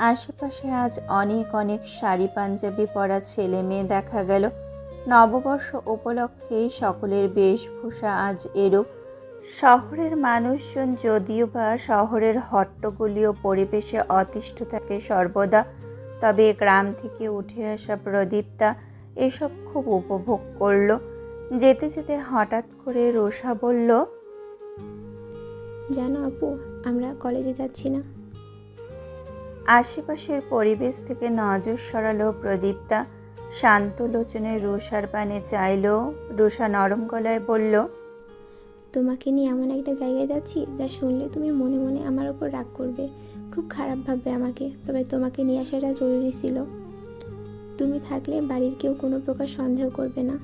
আশেপাশে আজ অনেক অনেক শাড়ি পাঞ্জাবি পরা ছেলে মেয়ে দেখা গেল। নববর্ষ উপলক্ষেই সকলের বেশভূষা আজ এরূপ। শহরের মানুষজন যদিও বা শহরের হট্টগোলীয় পরিবেশে অতিষ্ঠ থাকে সর্বদা, তবে গ্রাম থেকে উঠে আসা প্রদীপ্তা এসব খুব উপভোগ করলো। যেতে যেতে হঠাৎ করে রুষা বলল, জানো আপু, আমরা কলেজে যাচ্ছি না। আশেপাশের পরিবেশ থেকে নজর সরালো প্রদীপ্তা। শান্ত লোচনে রুষার পানে চাইল। রুষা নরম গলায় বলল, তোমাকে নিয়ে এমন একটা জায়গায় যাচ্ছি যা শুনলে তুমি মনে মনে আমার ওপর রাগ করবে, খুব খারাপ ভাববে আমাকে। তবে তোমাকে নিয়ে আসাটা জরুরি ছিল। তুমি থাকলে বাড়ির কেউ কোনো প্রকার সন্দেহ করবে না।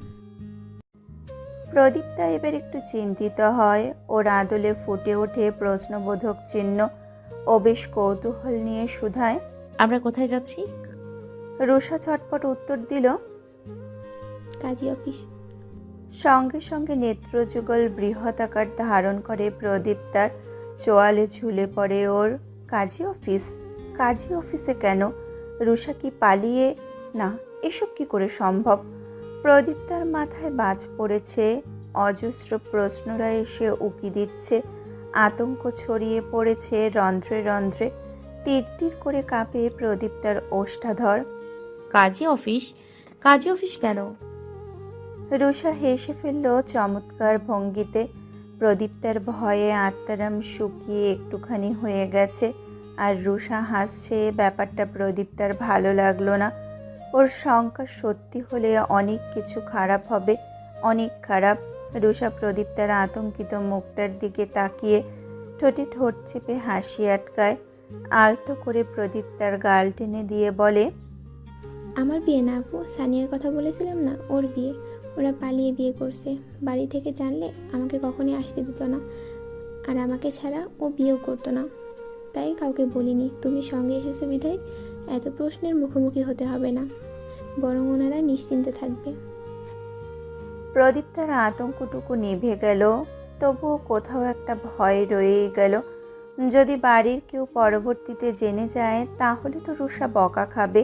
প্রদীপ্তা এবার একটু চিন্তিত হয়। ওর আদলে ফুটে ওঠে প্রশ্নবোধক চিহ্ন। ও বেশ কৌতূহল নিয়ে শুধায়, আমরা কোথায় যাচ্ছি? রুষা ছটপট উত্তর দিল, কাজী অফিস। সঙ্গে সঙ্গে নেত্রযুগল বৃহৎ ধারণ করে প্রদীপ্তার। চোয়ালে ঝুলে পড়ে ওর। কাজী অফিস? কাজী অফিসে কেন? রুষা কি পালিয়ে? না, এসব কি করে সম্ভব? প্রদীপ্তার মাথায় বাজ পড়েছে। অজস্র প্রশ্নরা এসে উকি দিচ্ছে। আতঙ্ক ছড়িয়ে পড়েছে রন্ধ্রে রন্ধ্রে। তীর তীর করে কাঁপে প্রদীপ্তার ওষ্ঠাধর। কাজী অফিস? কাজী অফিস কেন? রুষা হেসে ফেলল চমৎকার ভঙ্গিতে। প্রদীপ্তার ভয়ে আত্মারাম শুকিয়ে একটুখানি হয়ে গেছে। আর রুষা হাসছে। ব্যাপারটা প্রদীপ্তার ভালো লাগলো না। ওর শঙ্কা সত্যি হলে অনেক কিছু খারাপ হবে, অনেক খারাপ। রুষা প্রদীপ্তার আতঙ্কিত মুখটার দিকে তাকিয়ে ঠোঁটে ঠোঁট চেপে হাসি আটকায়। আলতো করে প্রদীপ্তার গাল টেনে দিয়ে বলে, আমার বিয়ে না আপু, সানিয়ার কথা বলেছিলাম না, ওর বিয়ে। ওরা পালিয়ে বিয়ে করছে। বাড়ি থেকে জানলে আমাকে কখনই আসতে দিত না, আর আমাকে ছাড়া ও বিয়েও করতো না। তাই কাউকে বলিনি। তুমি সঙ্গে এসেছো বিধায় এত প্রশ্নের মুখোমুখি হতে হবে না, বরং ওনারা নিশ্চিন্তে থাকবে। প্রদীপ্তার আতঙ্কটুকু নিভে গেল। তবুও কোথাও একটা ভয় রয়েই গেল। যদি বাড়ির কেউ পরবর্তীতে জেনে যায় তাহলে তো রুষা বকা খাবে।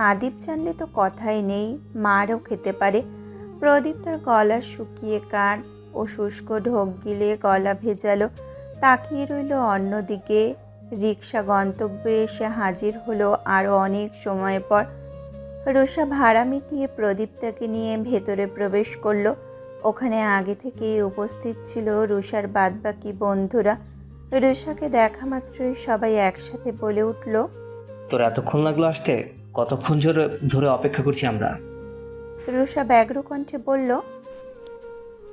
আদিপ জানলে তো কথাই নেই, মারও খেতে পারে। প্রদীপ্তার গলা শুকিয়ে কান ও শুষ্ক ঢোক গিলে গলা ভেজালো। তাকিয়ে রইল অন্যদিকে। রিকশা গন্তব্যে এসে হাজির হলো আরও অনেক সময় পর। রুষা ভাড়া মিটিয়ে প্রদীপ্তাকে নিয়ে ভেতরে প্রবেশ করলো। ওখানে আগে থেকেই উপস্থিত ছিল রুষার বাদবাকি বন্ধুরা। রুষাকে দেখা মাত্রই সবাই একসাথে বলে উঠল, তোর এতক্ষণ লাগলো আসতে? কতক্ষণ ধরে অপেক্ষা করছি আমরা। রুষা ব্যগ্র কণ্ঠে বলল,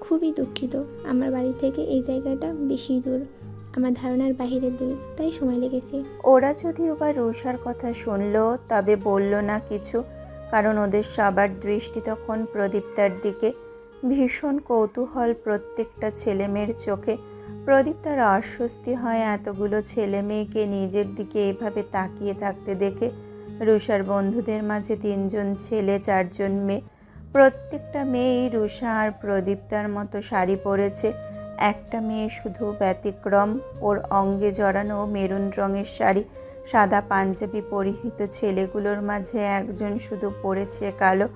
খুবই দুঃখিত, আমার বাড়ি থেকে এই জায়গাটা বেশি দূর, আমার ধারণার বাহিরে দূর, তাই সময় লেগেছে। ওরা যদিও বা রুষার কথা শুনলো তবে বলল না কিছু, কারণ ওদের সবার দৃষ্টি তখন প্রদীপ্তার দিকে। ভীষণ কৌতূহল প্রত্যেকটা ছেলেমেয়ের চোখে। প্রদীপ্তার অস্বস্তি হয় এতগুলো ছেলে মেয়েকে নিজের দিকে এভাবে তাকিয়ে থাকতে দেখে। রুষার বন্ধুদের মাঝে 3 জন ছেলে 4 জন মেয়ে। প্রত্যেকটা মেয়েই রুষা আর প্রদীপ্তার মতো শাড়ি পরেছে। একটা মেয়ে শুধু ব্যতিক্রম। ওর অঙ্গে জড়ানো মেরুন রঙের শাড়ি। সাদা পাঞ্জাবি পরিহিত ছেলেগুলোর মাঝে একজন শুধু পরেছে কালো।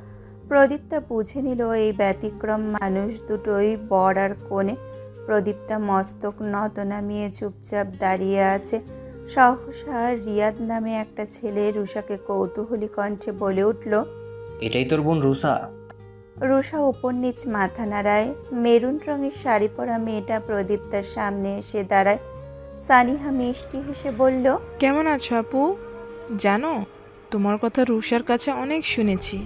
প্রদীপ্তা বুঝে নিল এই ব্যতিক্রম মানুষ দুটোই বর আর কনে। প্রদীপ্তা মস্তক নত নামিয়ে চুপচাপ দাঁড়িয়ে আছে। সহসা রিয়াদ নামে একটা ছেলে রুষাকে কৌতূহলী কণ্ঠে বলে উঠল, এটাই তোর বোন রুষা? রুষা উপর নিচ মাথা নাড়ায়। মেরুন রঙের শাড়ি পরা মেয়েটা প্রদীপ্তার সামনে এসে দাঁড়ায়। সানিহা মিষ্টি হেসে বলল, কেমন আছো আপু? জানো, তোমার কথা রুষার কাছে অনেক শুনেছি।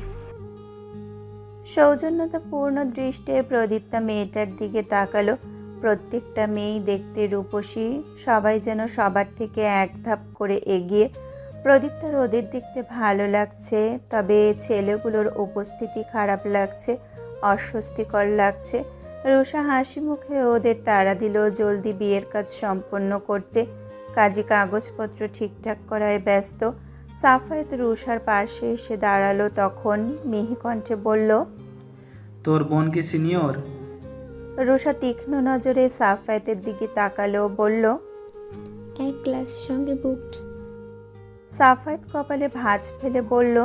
সৌজন্যতাপূর্ণ দৃষ্টে প্রদীপ্তা মেয়েটার দিকে তাকালো। প্রত্যেকটা মেয়েই দেখতে রূপসী, সবাই যেন সবার থেকে এক ধাপ করে এগিয়ে। প্রদীপ্তার ওদের দেখতে ভালো লাগছে, তবে ছেলেগুলোর উপস্থিতি খারাপ লাগছে, অস্বস্তিকর লাগছে। রুষা হাসি মুখে ওদের তাড়া দিল জলদি বিয়ের কাজ সম্পন্ন করতে। কাজী কাগজপত্র ঠিকঠাক করায় ব্যস্ত। সাফায়েত রুষার পাশে এসে দাঁড়ালো। তখন মিহি কণ্ঠে বলল, তোর বোন কি সিনিয়র? রুষা তীক্ষ্ণ নজরে সাফায়েতের দিকে তাকালো, বলল, এক ক্লাস সঙ্গে বুকড। সাফায়েত কপালে ভাঁজ ফেলে বলল,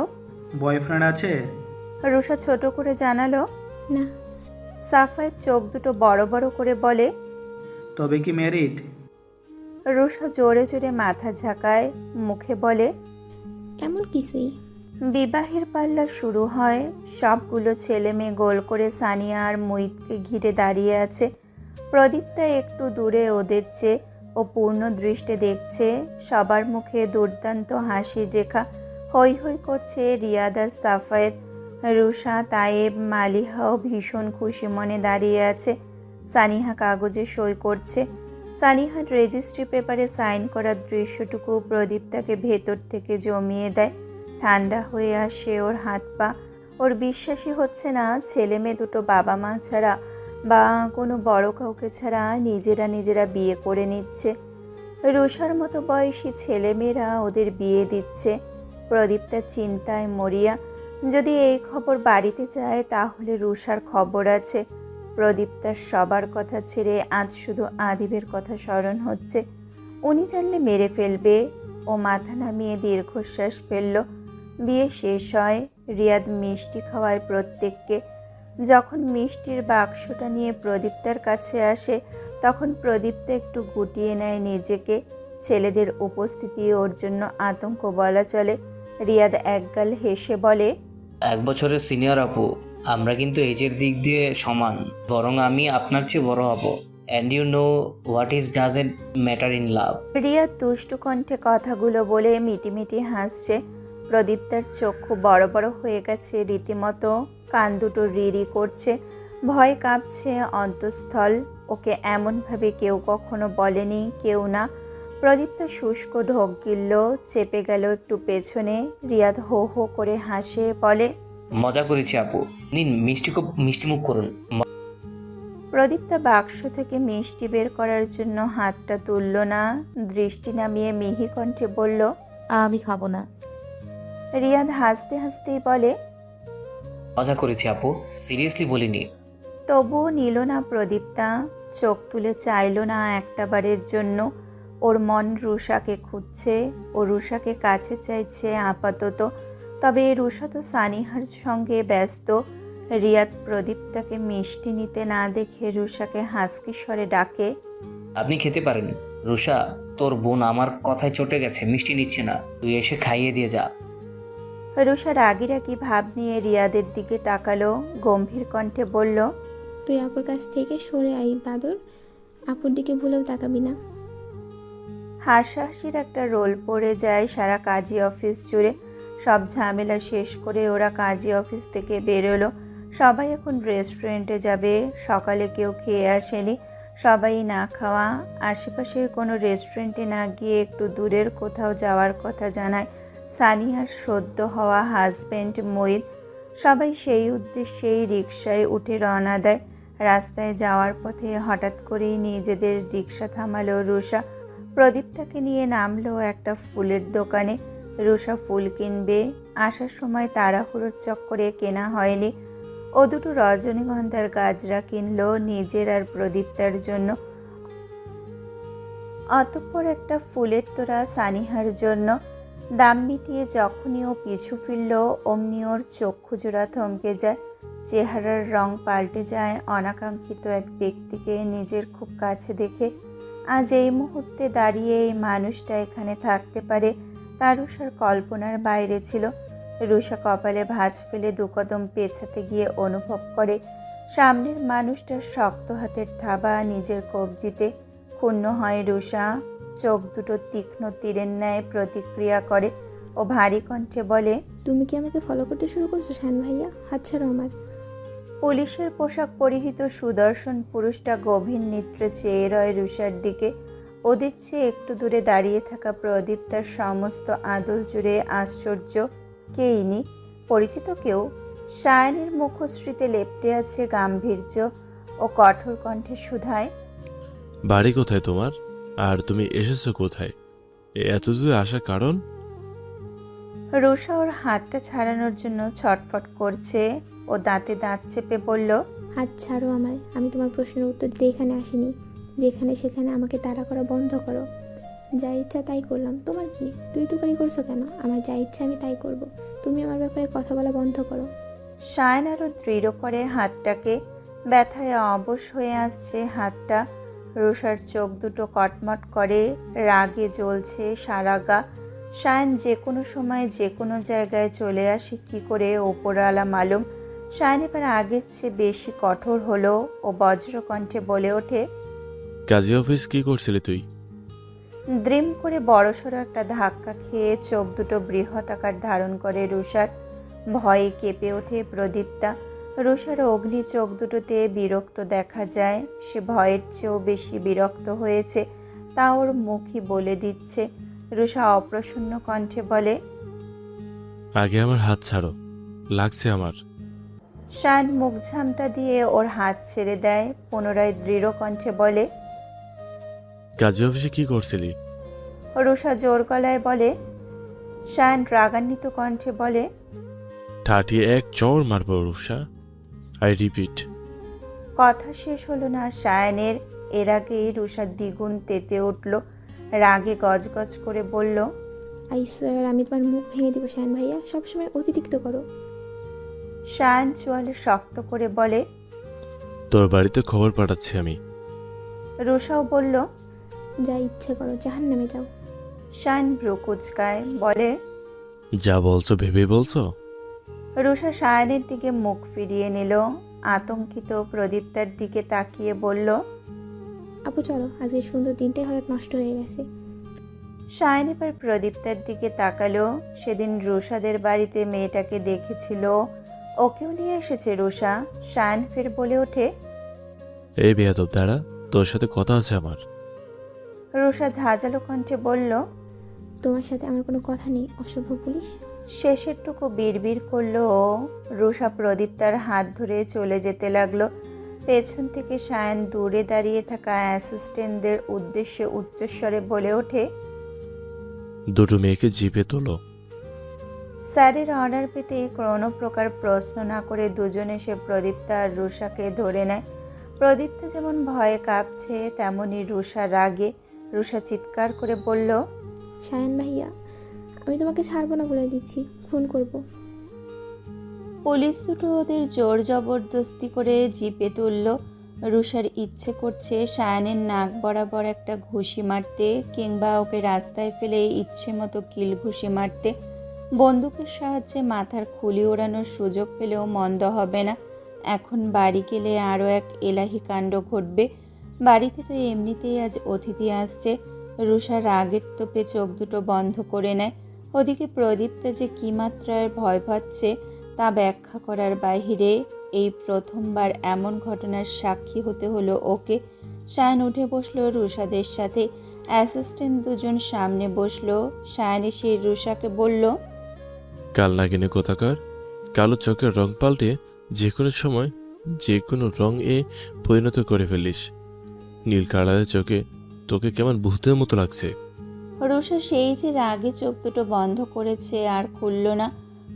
বয়ফ্রেন্ড আছে? রুষা ছোট করে জানালো, না। সাফায়েত চোখ দুটো বড় বড় করে বলে, তবে কি ম্যারিড? রুষা জোরে জোরে মাথা ঝাঁকায়, মুখে বলে, এমন কিছুই। বিবাহের পাল্লা শুরু হয়। সবগুলো ছেলে মেয়ে গোল করে সানিয়া আর মুইতকে ঘিরে দাঁড়িয়ে আছে। প্রদীপ্তা একটু দূরে ওদের চেয়ে ও পূর্ণ দৃষ্টে দেখছে। সবার মুখে দুর্দান্ত হাসির রেখা। হৈ হৈ করছে রিয়াদ আর সাফায়েত। রুষা, তায়েব, মালিহাও ভীষণ খুশি মনে দাঁড়িয়ে আছে। সানিহা কাগজে সই করছে। সানিহার রেজিস্ট্রি পেপারে সাইন করার দৃশ্যটুকু প্রদীপ্তাকে ভেতর থেকে জমিয়ে দেয়। ঠান্ডা হয়ে আসে ওর হাত পা। ওর বিশ্বাসই হচ্ছে না ছেলে মেয়ে দুটো বাবা মা ছাড়া বা কোনো বড় কাউকে ছাড়া নিজেরা বিয়ে করে নিচ্ছে। রুষার মতো বয়সী ছেলেমেয়েরা ওদের বিয়ে দিচ্ছে। প্রদীপ্তার চিন্তায় মরিয়া। যদি এই খবর বাড়িতে যায় তাহলে রুষার খবর আছে। প্রদীপ্তার সবার কথা ছেড়ে আজ শুধু আদিবের কথা স্মরণ হচ্ছে। উনি জানলে মেরে ফেলবে। ও মাথা নামিয়ে দীর্ঘশ্বাস ফেলল। বিয়ে শেষ হয়। রিয়াদ মিষ্টি খাওয়ায় প্রত্যেককে। যখন মিষ্টির বাক্সটা নিয়ে প্রদীপ্তার কাছে আসে তখন প্রদীপ্তা একটু গুটিয়ে নেয় নিজেকে। ছেলেদের উপস্থিতি ওর জন্য আতঙ্ক বলা চলে। রিয়াদ একগাল হেসে বলে, 1 বছরের সিনিয়র আপু, আমরা কিন্তু এজের দিক দিয়ে সমান, বরং আমি আপনার চেয়ে বড় হব। And you know what is doesn't matter in love. Riyad দুষ্টু কণ্ঠে কথাগুলো বলে মিটিমিটি হাসছে। প্রদীপ্তার চক্ষু বড় বড় হয়ে গেছে রীতিমতো। কান দুটো রিরি করছে। ভয় কাঁপছে অন্তঃস্থল। ওকে এমনভাবে কেউ কখনো বলেনি, কেউ না। প্রদীপ্তা শুষ্ক ঢোক গিলল, চেপে গেল একটু পেছনে। রিয়াদ হো হো করে হাসে, বলে, মজা করেছি আপু, নিন মিষ্টি মুখ করুন। প্রদীপ্তা বাক্স থেকে মিষ্টি বের করার জন্য হাতটা তুলল না। দৃষ্টি নামিয়ে মিহি কণ্ঠে বলল, আমি খাবো না। রিয়াদ হাসতে হাসতেই বলে, মজা করেছি আপু, সিরিয়াসলি বলিনি। তবুও নিল না প্রদীপ্তা। চোখ তুলে চাইল না একটাবারের জন্য। ওর মন রুষাকে খুঁজছে। ও রুষাকে কাছে চাইছে আপাতত। তবে রুষা তো সানিহার সঙ্গে ব্যস্ত। রিয়াদ প্রদীপ্তাকে মিষ্টি নিতে না দেখে রুষাকে হাসকি স্বরে ডাকে, আপনি খেতে পারেন। রুষা, তোর বোন আমার কথায় চটে গেছে, মিষ্টি নিচ্ছে না, তুই এসে খাইয়ে দিয়ে যা। রুষা রাগি রাগি ভাব নিয়ে রিয়াদের দিকে তাকালো, গম্ভীর কণ্ঠে বলল, তুই আপুর কাছ থেকে সরে আই বাদর, আপুর দিকে ভুলেও তাকাবি না। হাসাহাসির একটা রোল পড়ে যায় সারা কাজী অফিস জুড়ে। সব ঝামেলা শেষ করে ওরা কাজী অফিস থেকে বেরোলো। সবাই এখন রেস্টুরেন্টে যাবে। সকালে কেউ খেয়ে আসেনি, সবাই না খাওয়া। আশেপাশের কোনো রেস্টুরেন্টে না গিয়ে একটু দূরের কোথাও যাওয়ার কথা জানায় সানিয়ার সদ্য হওয়া হাজব্যান্ড মঈদ। সবাই সেই উদ্দেশ্যেই রিকশায় উঠে রওনা দেয়। রাস্তায় যাওয়ার পথে হঠাৎ করেই নিজেদের রিকশা থামালো রুষা। প্রদীপ্তাকে নিয়ে নামলো একটা ফুলের দোকানে। রুষা ফুল কিনবে। আসার সময় তাড়াহুড়োর চক্করে কেনা হয়নি। ও দুটো রজনীগন্ধার গাজরা কিনলো নিজের আর প্রদীপ্তার জন্য। অতঃপর একটা ফুলের তোড়া সানিহার জন্য। দাম মিটিয়ে যখনই ও পিছু ফিরল অমনি ওর চক্ষুজোড়া থমকে যায়। চেহারার রং পাল্টে যায় অনাকাঙ্ক্ষিত এক ব্যক্তিকে নিজের খুব কাছে দেখে। আজ এই মুহূর্তে দাঁড়িয়ে এই মানুষটা এখানে থাকতে পারে তা রুষার কল্পনার বাইরে ছিল। রুষা কপালে ভাঁজ ফেলে দুকদম পেছাতে গিয়ে অনুভব করে সামনের মানুষটার শক্ত হাতের থাবা নিজের কবজিতে। ক্ষুণ্ণ হয় রুষা, চোখ দুটো তীক্ষ্ণ তীরের ন্যায় প্রতিক্রিয়া করে ও ভারী কণ্ঠে বলে, তুমি কি আমাকে ফলো করতে শুরু করছো শান ভাইয়া? হাত ছাড়ো আমার। পুলিশের পোশাক পরিহিত সুদর্শন পুরুষটা গভীর নেত্রে চেয়ে রয় রুষার দিকে। ওদের চেয়ে একটু দূরে দাঁড়িয়ে থাকা প্রদীপ তার সমস্ত আদল জুড়ে আশ্চর্য। কে ইনি? পরিচিত কেউ? সায়নের মুখশ্রীতে লেপ্টে আছে গাম্ভীর্য ও কঠোর কণ্ঠে শুধায়, বাড়ি কোথায় তোমার? আর তুমি এসেছো কোথায়? এত দূরে আসার কারণ? রুষা ওর হাতটা ছাড়ানোর জন্য ছটফট করছে। ও দাঁতে দাঁত চেপে বলল, হাত ছাড়ো আমায়। আমি তোমার প্রশ্নের উত্তর দিতে এখানে আসিনি। যেখানে সেখানে আমাকে তাড়া করা বন্ধ করো। যা ইচ্ছা তাই করলাম, তোমার কি? তুই তুকারি করছো কেন? আমার যা ইচ্ছা আমি তাই করব। তুমি আমার ব্যাপারে কথা বলা বন্ধ করো। সায়ন আরও দৃঢ় করে হাতটাকে। ব্যথায় অবশ হয়ে আসছে হাতটা। রুষার চোখ দুটো কটমট করে, রাগে জ্বলছে সারা গা। সায়ন যে কোনো সময় যে কোনো জায়গায় চলে আসে কি করে ওপরওয়ালা মালুম। সায়ন এবার আগের চেয়ে বেশি কঠোর হলো ও বজ্রকণ্ঠে বলে ওঠে, কাজী অফিস কি করছিলি তুই? দ্রিম করে বড়সড় একটা ধাক্কা খেয়ে চোখ দুটো বৃহৎ আকার ধারণ করে রুষার। ভয়ে কেঁপে ওঠে প্রদীপ্তা। রুষার অগ্নি চোখ দুটোতে বিরক্ত দেখা যায়। সে ভয়ের চেয়েও বেশি বিরক্ত হয়েছে, তা ওর মুখই বলে দিচ্ছে। রুষা অপ্রসন্ন কণ্ঠে বলে, আগে আমার হাত ছাড়ো, লাগছে আমার। শান মুখ ঝামটা দিয়ে ওর হাত ছেড়ে দেয়। পুনরায় দৃঢ় কণ্ঠে বলে, কাজী অফিসে কি করছিলি? রুষা জোর গলায় বলে। শান রাগান্বিত কণ্ঠে বলে, ঠাটিয়ে এক চড় মারবো রুষা, আই রিপিট। কথা শেষ হলো না শায়নের। এর আগেই রুষা দ্বিগুণ তেতে উঠল। রাগে গজগজ করে বলল, আই সোয়ার আমি তোমার মুখ ভেঙে দিব শান ভাইয়া। সবসময় অতিরিক্ত করো। শায়ন চোয়ালে শক্ত করে বলে। তোর বাড়িতে খবর পাঠাচ্ছি আমি। রুষাও বলল, যা ইচ্ছে করো, জাহান্নামে যাও। শায়ন ভ্রু কুচকায় বলে, যা বলছো ভেবে বলছো? রুষা শায়নের দিকে মুখ ফিরিয়ে নিল। আতঙ্কিত প্রদীপ্তার দিকে তাকিয়ে বলল, আপু চলো, আজকে সুন্দর দিনটাই হঠাৎ নষ্ট হয়ে গেছে। শায়ন এবার প্রদীপ্তার দিকে তাকালো। সেদিন রুষাদের বাড়িতে মেয়েটাকে দেখেছিল, ওকেও নিয়ে এসেছে রুষা। শায়ন ফের বলে ওঠে, এই বেয়াদব দাঁড়া, তোর সাথে কথা আছে আমার। রুষা ঝাঁঝালো কণ্ঠে বলল, তোমার সাথে আমার কোনো কথা নেই, অসভ্য পুলিশ। শেষেরটুকু বিড়বিড় করলো ও। রুষা প্রদীপ্তার হাত ধরে চলে যেতে লাগলো। পেছন থেকে শায়ন দূরে দাঁড়িয়ে থাকা অ্যাসিস্ট্যান্টদের উদ্দেশ্যে উচ্চস্বরে বলে ওঠে, দুটো মেয়েকে জিপে তোলো। স্যারের অর্ডার পেতে কোনো প্রকার প্রশ্ন না করে দুজন এসে প্রদীপ্তা আর রুষাকে ধরে নেয়। প্রদীপ্তা যেমন ভয়ে কাঁপছে তেমনি রুষা রাগে। রুষা চিৎকার করে বলল, শায়ন ভাইয়া আমি তোমাকে ছাড়বো না বলে দিচ্ছি, খুন করব। পুলিশ দুটো ওদের জোর জবরদস্তি করে জিপে তুলল। রুষার ইচ্ছে করছে শায়নের নাক বরাবর একটা ঘুষি মারতে, কিংবা ওকে রাস্তায় ফেলে ইচ্ছে মতো কিল ঘুষি মারতে। বন্দুকের সাহায্যে মাথার খুলি ওড়ানোর সুযোগ পেলেও মন্দ হবে না। এখন বাড়ি গেলে আরও এক এলাহি কাণ্ড ঘটবে। বাড়িতে তো এমনিতেই আজ অতিথি আসছে। রুষা রাগের তোপে চোখ দুটো বন্ধ করে নেয়। ওদিকে প্রদীপ্তা যে কী মাত্রায় ভয় পাচ্ছে তা ব্যাখ্যা করার বাহিরে। এই প্রথমবার এমন ঘটনার সাক্ষী হতে হলো ওকে। শায়ন উঠে বসলো রুষাদের সাথে। অ্যাসিস্ট্যান্ট দুজন সামনে বসলো। শায়ন এসে রুষাকে বলল, কাল নাগিনে কোথাকার, কালো চোখের রং পাল্টে যে কোনো সময় যে কোনো রং এ পরিণত করে ফেলিস। নীল কালারের চোখে তোকে কেমন ভূতের মতো লাগছে। রুষা সেই যে রাগে চোখ দুটো বন্ধ করেছে আর খুলল না,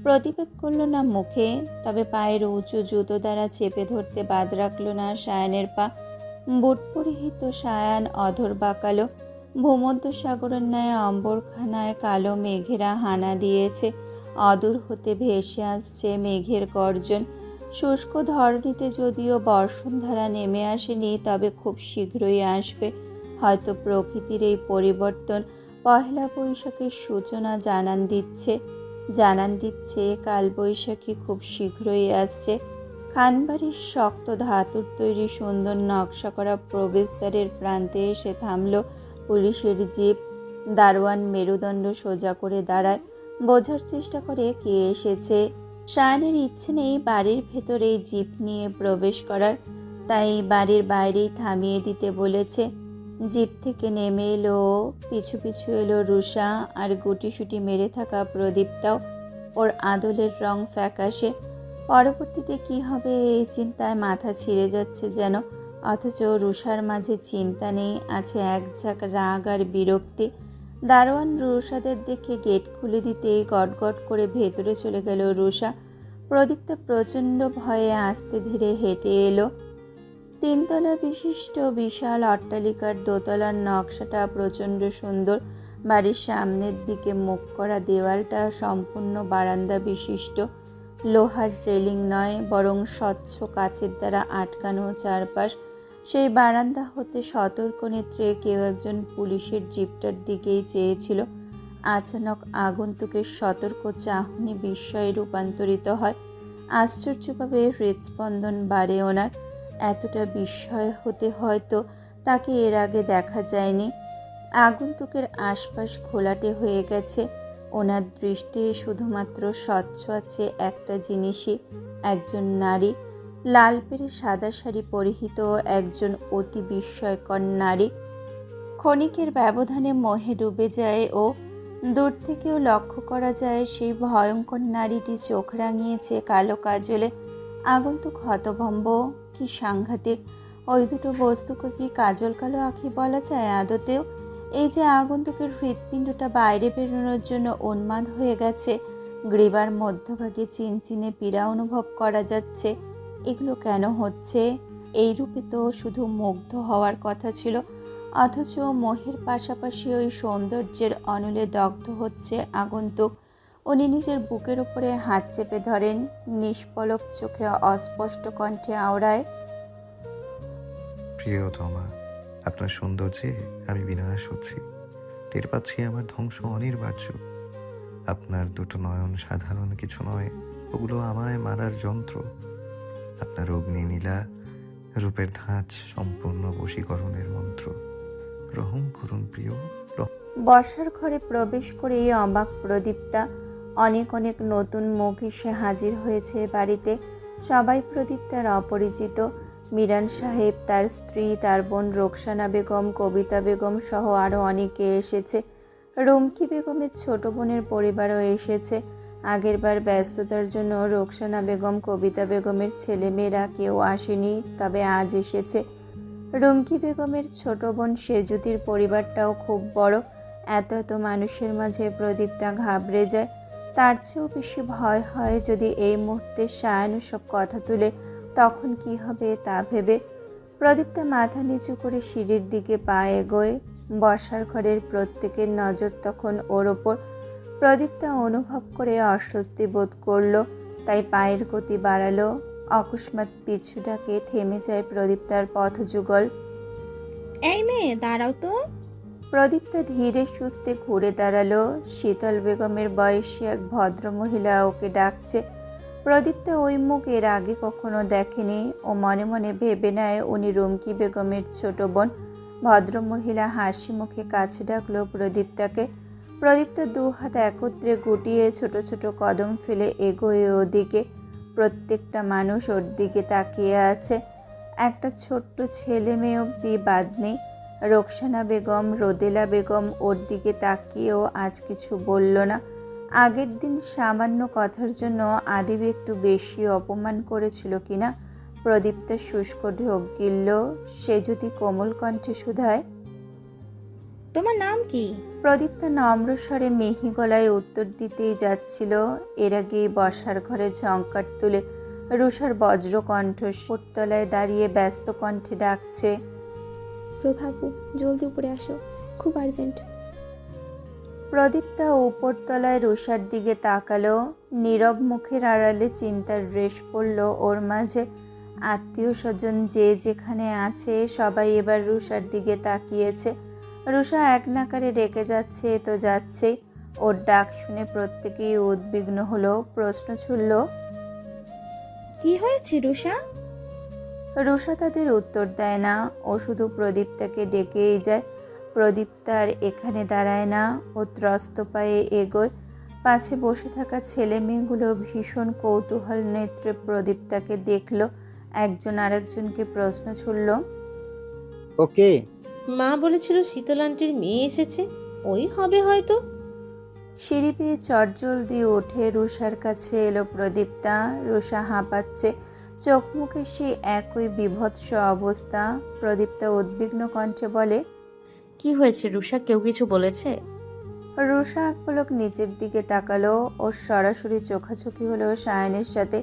প্রতিবাদ করল না মুখে। তবে পায়ের উঁচু জুতো দ্বারা চেপে ধরতে বাদ রাখল না শায়নের পা। বুট পরিহিত শায়ান অধর বাঁকালো। ভূমধ্য সাগরের ন্যায় অম্বরখানায় কালো মেঘেরা হানা দিয়েছে। অদূর হতে ভেসে আসছে মেঘের গর্জন। শুষ্ক ধরণীতে যদিও বর্ষণধারা নেমে আসেনি, তবে খুব শীঘ্রই আসবে। হয়তো প্রকৃতির এই পরিবর্তন পহেলা বৈশাখের সূচনা জানান দিচ্ছে কালবৈশাখী খুব শীঘ্রই আসছে। খানবাড়ির শক্ত ধাতুর তৈরি সুন্দর নকশা করা প্রবেশদ্বারের প্রান্তে এসে থামল পুলিশের জিপ। দারোয়ান মেরুদণ্ড সোজা করে দাঁড়ায়, বোঝার চেষ্টা করে কে এসেছে। শায়ানের ইচ্ছে নেই বাড়ির ভেতরে জিপ নিয়ে প্রবেশ করার, তাই বাড়ির বাইরেই থামিয়ে দিতে বলেছে। জিপ থেকে নেমে এলো, পিছু পিছু এলো রুষা, আর গুটিসুটি মেরে থাকা প্রদীপ্তাও। ওর আদলের রং ফ্যাকাশে। পরবর্তীতে কি হবে এই চিন্তায় মাথা ছিঁড়ে যাচ্ছে যেন, অথচ রুষার মাঝে চিন্তা নেই, আছে এক ঝাঁক রাগ আর বিরক্তি। দারোয়ান রুষাদের দেখে গেট খুলে দিতেই গটগট করে ভেতরে চলে গেল রুষা। প্রদীপ্তা প্রচণ্ড ভয়ে আস্তে ধীরে হেঁটে এলো। 3 তলা বিশিষ্ট বিশাল অট্টালিকার দোতলার নকশাটা প্রচণ্ড সুন্দর। বাড়ির সামনের দিকে মুখ করা দেওয়ালটা সম্পূর্ণ বারান্দা বিশিষ্ট। লোহার রেলিং নয়, বরং স্বচ্ছ কাচের দ্বারা আটকানো চারপাশ। সেই বারান্দা হতে সতর্ক নেত্রে কেউ একজন পুলিশের জিপটার দিকেই চেয়েছিল। আচানক আগন্তুকের সতর্ক চাহনি বিস্ময়ে রূপান্তরিত হয়। আশ্চর্যভাবে হৃদস্পন্দন বাড়ে ওনার। এতটা বিস্ময় হতে হয়তো তাকে এর আগে দেখা যায়নি। আগন্তুকের আশপাশ ঘোলাটে হয়ে গেছে। ওনার দৃষ্টি শুধুমাত্র স্বচ্ছ আছে একটা জিনিসই, একজন নারী। লাল পেরে সাদা শাড়ি পরিহিত একজন অতি বিস্ময়কর নারী। ক্ষণিকের ব্যবধানে মোহে ডুবে যায় ও। দূর থেকেও লক্ষ্য করা যায় সেই ভয়ঙ্কর নারীটি চোখ রাঙিয়েছে কালো কাজলে। আগন্তুক হতভম্ব। কি সাংঘাতিক! ওই দুটো বস্তুকে কি কাজল কালো আঁখি বলা যায় আদতেও? এই যে আগন্তুকের হৃৎপিণ্ডটা বাইরে বেরোনোর জন্য উন্মাদ হয়ে গেছে, গ্রীবার মধ্যভাগে চিনচিনে পীড়া অনুভব করা যাচ্ছে, এগুলো কেন হচ্ছে? এই রূপে তো শুধু মুগ্ধ হওয়ার কথা ছিল, অথচ মোহের পাশাপাশি ওই সৌন্দর্যের অনলে দগ্ধ হচ্ছে আগন্তুক। উনি নিজের বুকের উপরে হাত চেপে ধরেন, নিষ্পলক চোখে অস্পষ্ট কণ্ঠে আওড়ায়, প্রিয়তমা, আপনার সৌন্দর্যে আমি বিনাশ হচ্ছি। টের পাচ্ছি আমার ধ্বংস অনিবার্য। আপনার দুটো নয়ন সাধারণ কিছু নয়, ওগুলো আমায় মারার যন্ত্র। আপনার অগ্নি নীলা রূপের ধাঁচ সম্পূর্ণ বশীকরণের মন্ত্র। রহম করুন প্রিয়। বর্ষার ঘরে প্রবেশ করেই অবাক প্রদীপ্তা। অনেক অনেক নতুন মুখ এসে হাজির হয়েছে বাড়িতে। সবাই প্রদীপ্তার অপরিচিত। মিরান সাহেব, তার স্ত্রী, তার বোন রোকসানা বেগম, কবিতা বেগম সহ আরও অনেকে এসেছে। রুমকি বেগমের ছোট বোনের পরিবারও এসেছে। আগেরবার ব্যস্ততার জন্য রোকসানা বেগম, কবিতা বেগমের ছেলেমেয়েরা কেউ আসেনি, তবে আজ এসেছে। রুমকি বেগমের ছোট বোন সেজুতির পরিবারটাও খুব বড়। এত এত মানুষের মাঝে প্রদীপ্তা ঘাবড়ে যায়। তার চেয়েও বেশি ভয় হয় যদি এই মুহূর্তে শায়ান সব কথা তুলে, তখন কি হবে তা ভেবে। প্রদীপ্তা মাথা নিচু করে সিঁড়ির দিকে পা এগোয়। বসার ঘরের প্রত্যেকের নজর তখন ওর ওপর। প্রদীপ্তা অনুভব করে অস্বস্তি বোধ করলো, তাই পায়ের গতি বাড়ালো। অকস্মাৎ পিছু ডাকে থেমে যায় প্রদীপ্তার পথযুগল। এই মেয়ে, দাঁড়াও তো। প্রদীপ্তা ধীরে সুস্থে ঘুরে দাঁড়ালো। শীতল বেগমের বয়সী এক ভদ্রমহিলা ওকে ডাকছে। প্রদীপ্তা ওই মুখ এর আগে কখনো দেখেনি। ও মনে মনে ভেবে নেয় উনি রুমকি বেগমের ছোট বোন। ভদ্রমহিলা হাসি মুখে কাছে ডাকলো প্রদীপ্তাকে। প্রদীপ্তা 2 হাত একত্রে গুটিয়ে ছোট ছোট কদম ফেলে এগোয় ওদিকে। প্রত্যেকটা মানুষ ওর দিকে তাকিয়ে আছে। একটা ছোট্ট ছেলে মেয়ে অবধি বাদ নেই। রোকসানা বেগম, রোদেলা বেগম ওর দিকে তাকিয়েও আজ কিছু বলল না। আগের দিন সামান্য কথার জন্য আদিব একটু বেশি অপমান করেছিল কিনা। প্রদীপ্তা শুষ্ক ঢোক গিলল। সে যদি কোমল কণ্ঠে শুধায়, তোমার নাম কি? প্রদীপ্তা নম্র স্বরে মিহি গলায় উত্তর দিতেই যাচ্ছিল, এর আগেই বসার ঘরে ঝংকার তুলে রুষার বজ্রকণ্ঠ উপরতলায় দাঁড়িয়ে ব্যস্ত কণ্ঠে ডাকছে, প্রভাবু, জলদি উপরে আসো, খুব আর্জেন্ট। প্রদীপ্তা উপরতলায় রুষার দিকে তাকালো। নীরব মুখের আড়ালে চিন্তার রেশ পড়ল ওর মাঝে। আত্মীয় স্বজন যে যেখানে আছে সবাই এবার রুষার দিকে তাকিয়েছে। রুষা এক নাকারে ডেকে যাচ্ছে তো যাচ্ছে। ওর ডাক শুনে প্রত্যেকেই উদ্বিগ্ন হলো, প্রশ্ন ছুড়ল। কি হয়েছে রুষা? রুষা তাদের উত্তর দেয় না, ও শুধু প্রদীপ্তাকে ডেকেই যায়। প্রদীপ্তার এখানে দাঁড়ায় না, ও ত্রস্ত পায়ে এগোয়। পাশে বসে থাকা ছেলে মেয়েগুলো ভীষণ কৌতূহল নেত্রে প্রদীপ্তাকে দেখল। একজন আরেকজনকে প্রশ্ন ছুড়ল। ওকে, মা বলেছিল শীতল আন্টির মেয়ে এসেছে, ওই হবে হয়তো। সিঁড়ি পেয়ে চটজলদি উঠে রুষার কাছে এলো প্রদীপ্তা। রুষা হাঁপাচ্ছে, চোখ মুখে সেই একই বিভৎস অবস্থা। প্রদীপ্তা উদ্বিগ্ন কণ্ঠে বলে, কি হয়েছে রুষা, কেউ কিছু বলেছে? রুষা এক পলক নিচের দিকে তাকালো। ওর সরাসরি চোখাচোখি হলো সায়ানের সাথে।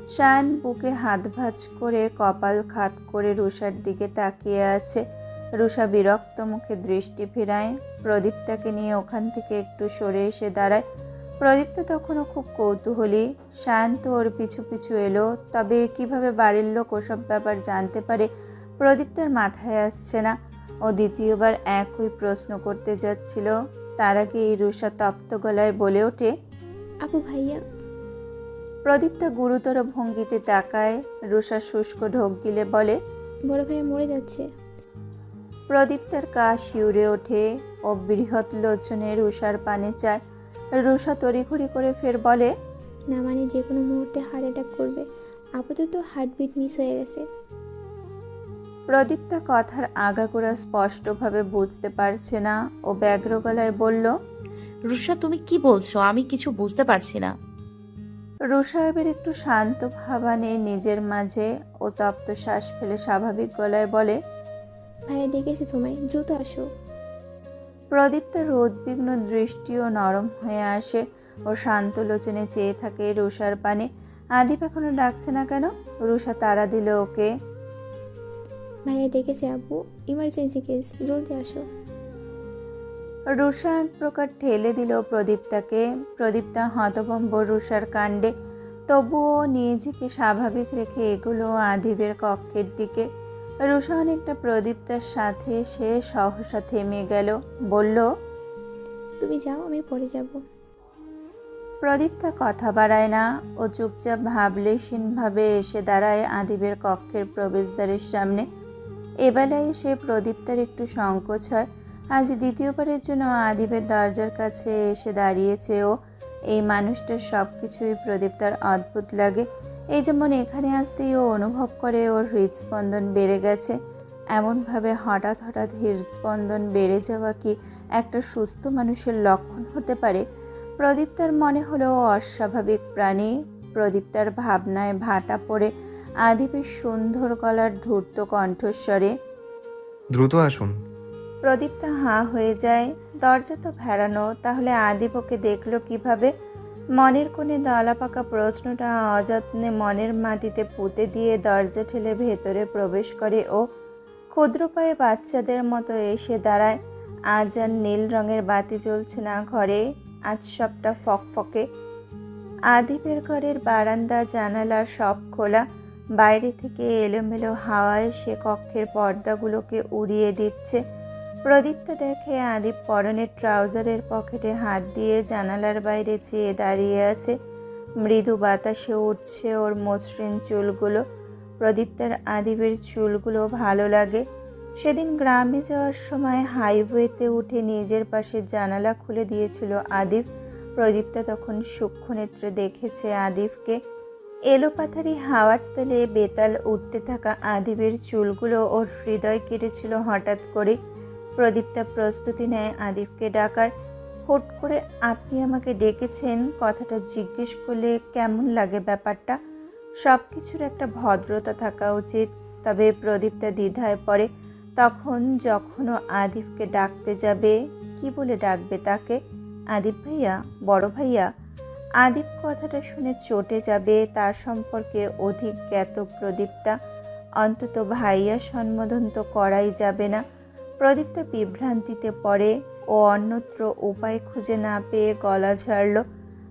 সায়ান বুকে হাত ভাঁজ করে কপাল খাত করে রুষার দিকে তাকিয়ে আছে। রুষা বিরক্ত মুখে দৃষ্টি ফেরায়। প্রদীপ্তাকে নিয়ে ওখান থেকে একটু সরে এসে দাঁড়ায়। প্রদীপ্তা তখনও খুব কৌতূহলী। সায়ান তো ওর পিছু পিছু এলো, তবে কিভাবে বাড়ির লোক ওসব ব্যাপার জানতে পারে প্রদীপ্তার মাথায় আসছে না। ও দ্বিতীয়বার একই প্রশ্ন করতে যাচ্ছিল, তার আগে এই রুষা তপ্ত গলায় বলে ওঠে, আপু ভাইয়া। প্রদীপ্তা গুরুতর ভঙ্গিতে তাকায়। রুষা শুষ্ক ঢোক গিলে বলে, বড় ভাইয়া মরে যাচ্ছে। প্রদীপ্তার গা শিউরে ওঠে। ও বৃহৎ লোচনে রুষার পানে চায়। রুষা তড়িঘড়ি করে ফের বলে, না মানে যে কোনো মুহূর্তে হার্ট অ্যাটাক করবে, আপাতত হার্টবিট মিস হয়ে গেছে। প্রদীপ্তা কথার আগাগোড়া স্পষ্টভাবে বুঝতে পারছে না। ও ব্যগ্র গলায় বলল, রুষা তুমি কি বলছো? আমি কিছু বুঝতে পারছি না। রুষা এবার একটু শান্ত ভাবানে নিজের মাঝে। ও তপ্ত শ্বাস ফেলে স্বাভাবিক গলায় বলে, ভাইয়া ডেকেছে তোমায়, দ্রুত আসো। প্রদীপ্তার উদ্বিগ্ন দৃষ্টিও নরম হয়ে আসে। ও শান্ত লোচনে চেয়ে থাকে রুষার পানে। আদিপ এখনো ডাকছে না কেন? রুষা তাড়া দিল ওকে। ভাইয়া ডেকেছে আপু, ইমার্জেন্সি কেস, জলদি আসো। রুষা এক প্রকার ঠেলে দিল প্রদীপ্তাকে। প্রদীপ্তা হতভম্ব রুষার কাণ্ডে, তবুও নিজেকে স্বাভাবিক রেখে এগুলো আদিবের কক্ষের দিকে। রুষা অনেকটা প্রদীপ্তার সাথে সে সহসা থেমে গেল, বলল, তুমি যাও, আমি পরে যাব। প্রদীপ্তা কথা বাড়ায় না। ও চুপচাপ ভাবলেশীনভাবে এসে দাঁড়ায় আদিবের কক্ষের প্রবেশদ্বারের সামনে। এবেলায় সে প্রদীপ্তার একটু সংকোচ হয়। আজ দ্বিতীয়বারের জন্য আদিবের দরজার কাছে এসে দাঁড়িয়েছে ও। এই মানুষটার সব কিছুই প্রদীপ্তার অদ্ভুত লাগে। এই যেমন এখানে আসতেই ও অনুভব করে ওর হৃদস্পন্দন বেড়ে গেছে। এমনভাবে হঠাৎ হঠাৎ হৃদস্পন্দন বেড়ে যাওয়া কি একটা সুস্থ মানুষের লক্ষণ হতে পারে? প্রদীপ্তার মনে হলো ও অস্বাভাবিক প্রাণী। প্রদীপ্তার ভাবনায় ভাটা পড়ে আদিবের সুন্দর গলার ধূর্ত কণ্ঠস্বরে, দ্রুত আসুন। প্রদীপ্তা হাঁ হয়ে যায়। দরজা তো ভেড়ানো, তাহলে আদিব ওকে দেখলো কিভাবে? মনের কোণে দলা পাকা প্রশ্নটা অযত্নে মনের মাটিতে পুঁতে দিয়ে দরজা ঠেলে ভেতরে প্রবেশ করে ও। ক্ষুদ্র পায়ে বাচ্চাদের মতো এসে দাঁড়ায়। আজ আর নীল রঙের বাতি জ্বলছে না ঘরে, আজ সবটা ফকফকে। আদিবের ঘরের বারান্দা জানালা সব খোলা। বাইরে থেকে এলোমেলো হাওয়ায় সে কক্ষের পর্দাগুলোকে উড়িয়ে দিচ্ছে। প্রদীপ্তা দেখে আদিব পরনের ট্রাউজারের পকেটে হাত দিয়ে জানালার বাইরে চেয়ে দাঁড়িয়ে আছে। মৃদু বাতাসে উঠছে ওর মসৃণ চুলগুলো। প্রদীপ্তার আদিবের চুলগুলো ভালো লাগে। সেদিন গ্রামে যাওয়ার সময় হাইওয়েতে উঠে নিজের পাশে জানালা খুলে দিয়েছিল আদিব। প্রদীপ্তা তখন সূক্ষ্ম নেত্রে দেখেছে আদিবকে। এলোপাথারি হাওয়ার তালে বেতাল উঠতে থাকা আদিবের চুলগুলো ওর হৃদয় কেটেছিল হঠাৎ করে। প্রদীপ্তা প্রস্তুতি নেয় আদিবকে ডাকার। হুট করে আপনি আমাকে ডেকেছেন কথাটা জিজ্ঞেস করলে কেমন লাগে ব্যাপারটা? সব কিছুর একটা ভদ্রতা থাকা উচিত। তবে প্রদীপ্তা দ্বিধায় পড়ে। তখন যখনও আদিবকে ডাকতে যাবে, কি বলে ডাকবে তাকে? আদিব ভাইয়া, বড় ভাইয়া? আদিব কথাটা শুনে চটে যাবে। তার সম্পর্কে অধিক জ্ঞাত প্রদীপ্তা। অন্তত ভাইয়া সম্বোধন তো করাই যাবে না। প্রদীপ্তা বিভ্রান্তিতে পড়ে ও অন্যত্র উপায় খুঁজে না পেয়ে গলা ঝাড়ল।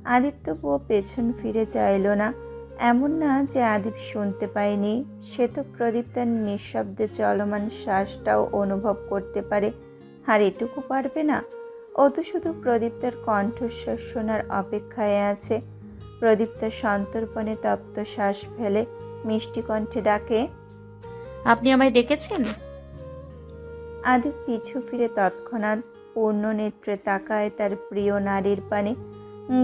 আদিব তবুও পেছন ফিরে চাইল না। এমন না যে আদিব শুনতে পায়নি, সে তো প্রদীপ্তার নিঃশব্দে চলমান শ্বাসটাও অনুভব করতে পারে। আর এটুকু পারবে না? ও তো শুধু প্রদীপ্তার কণ্ঠস্বর শোনার অপেক্ষায় আছে। প্রদীপ্তা সন্তর্পণে তপ্ত শ্বাস ফেলে মিষ্টি কণ্ঠে ডাকে, আপনি আমায় ডেকেছেন? আদিব পিছু ফিরে তৎক্ষণাৎ পূর্ণ নেত্রে তাকায় তার প্রিয় নারীর পানে।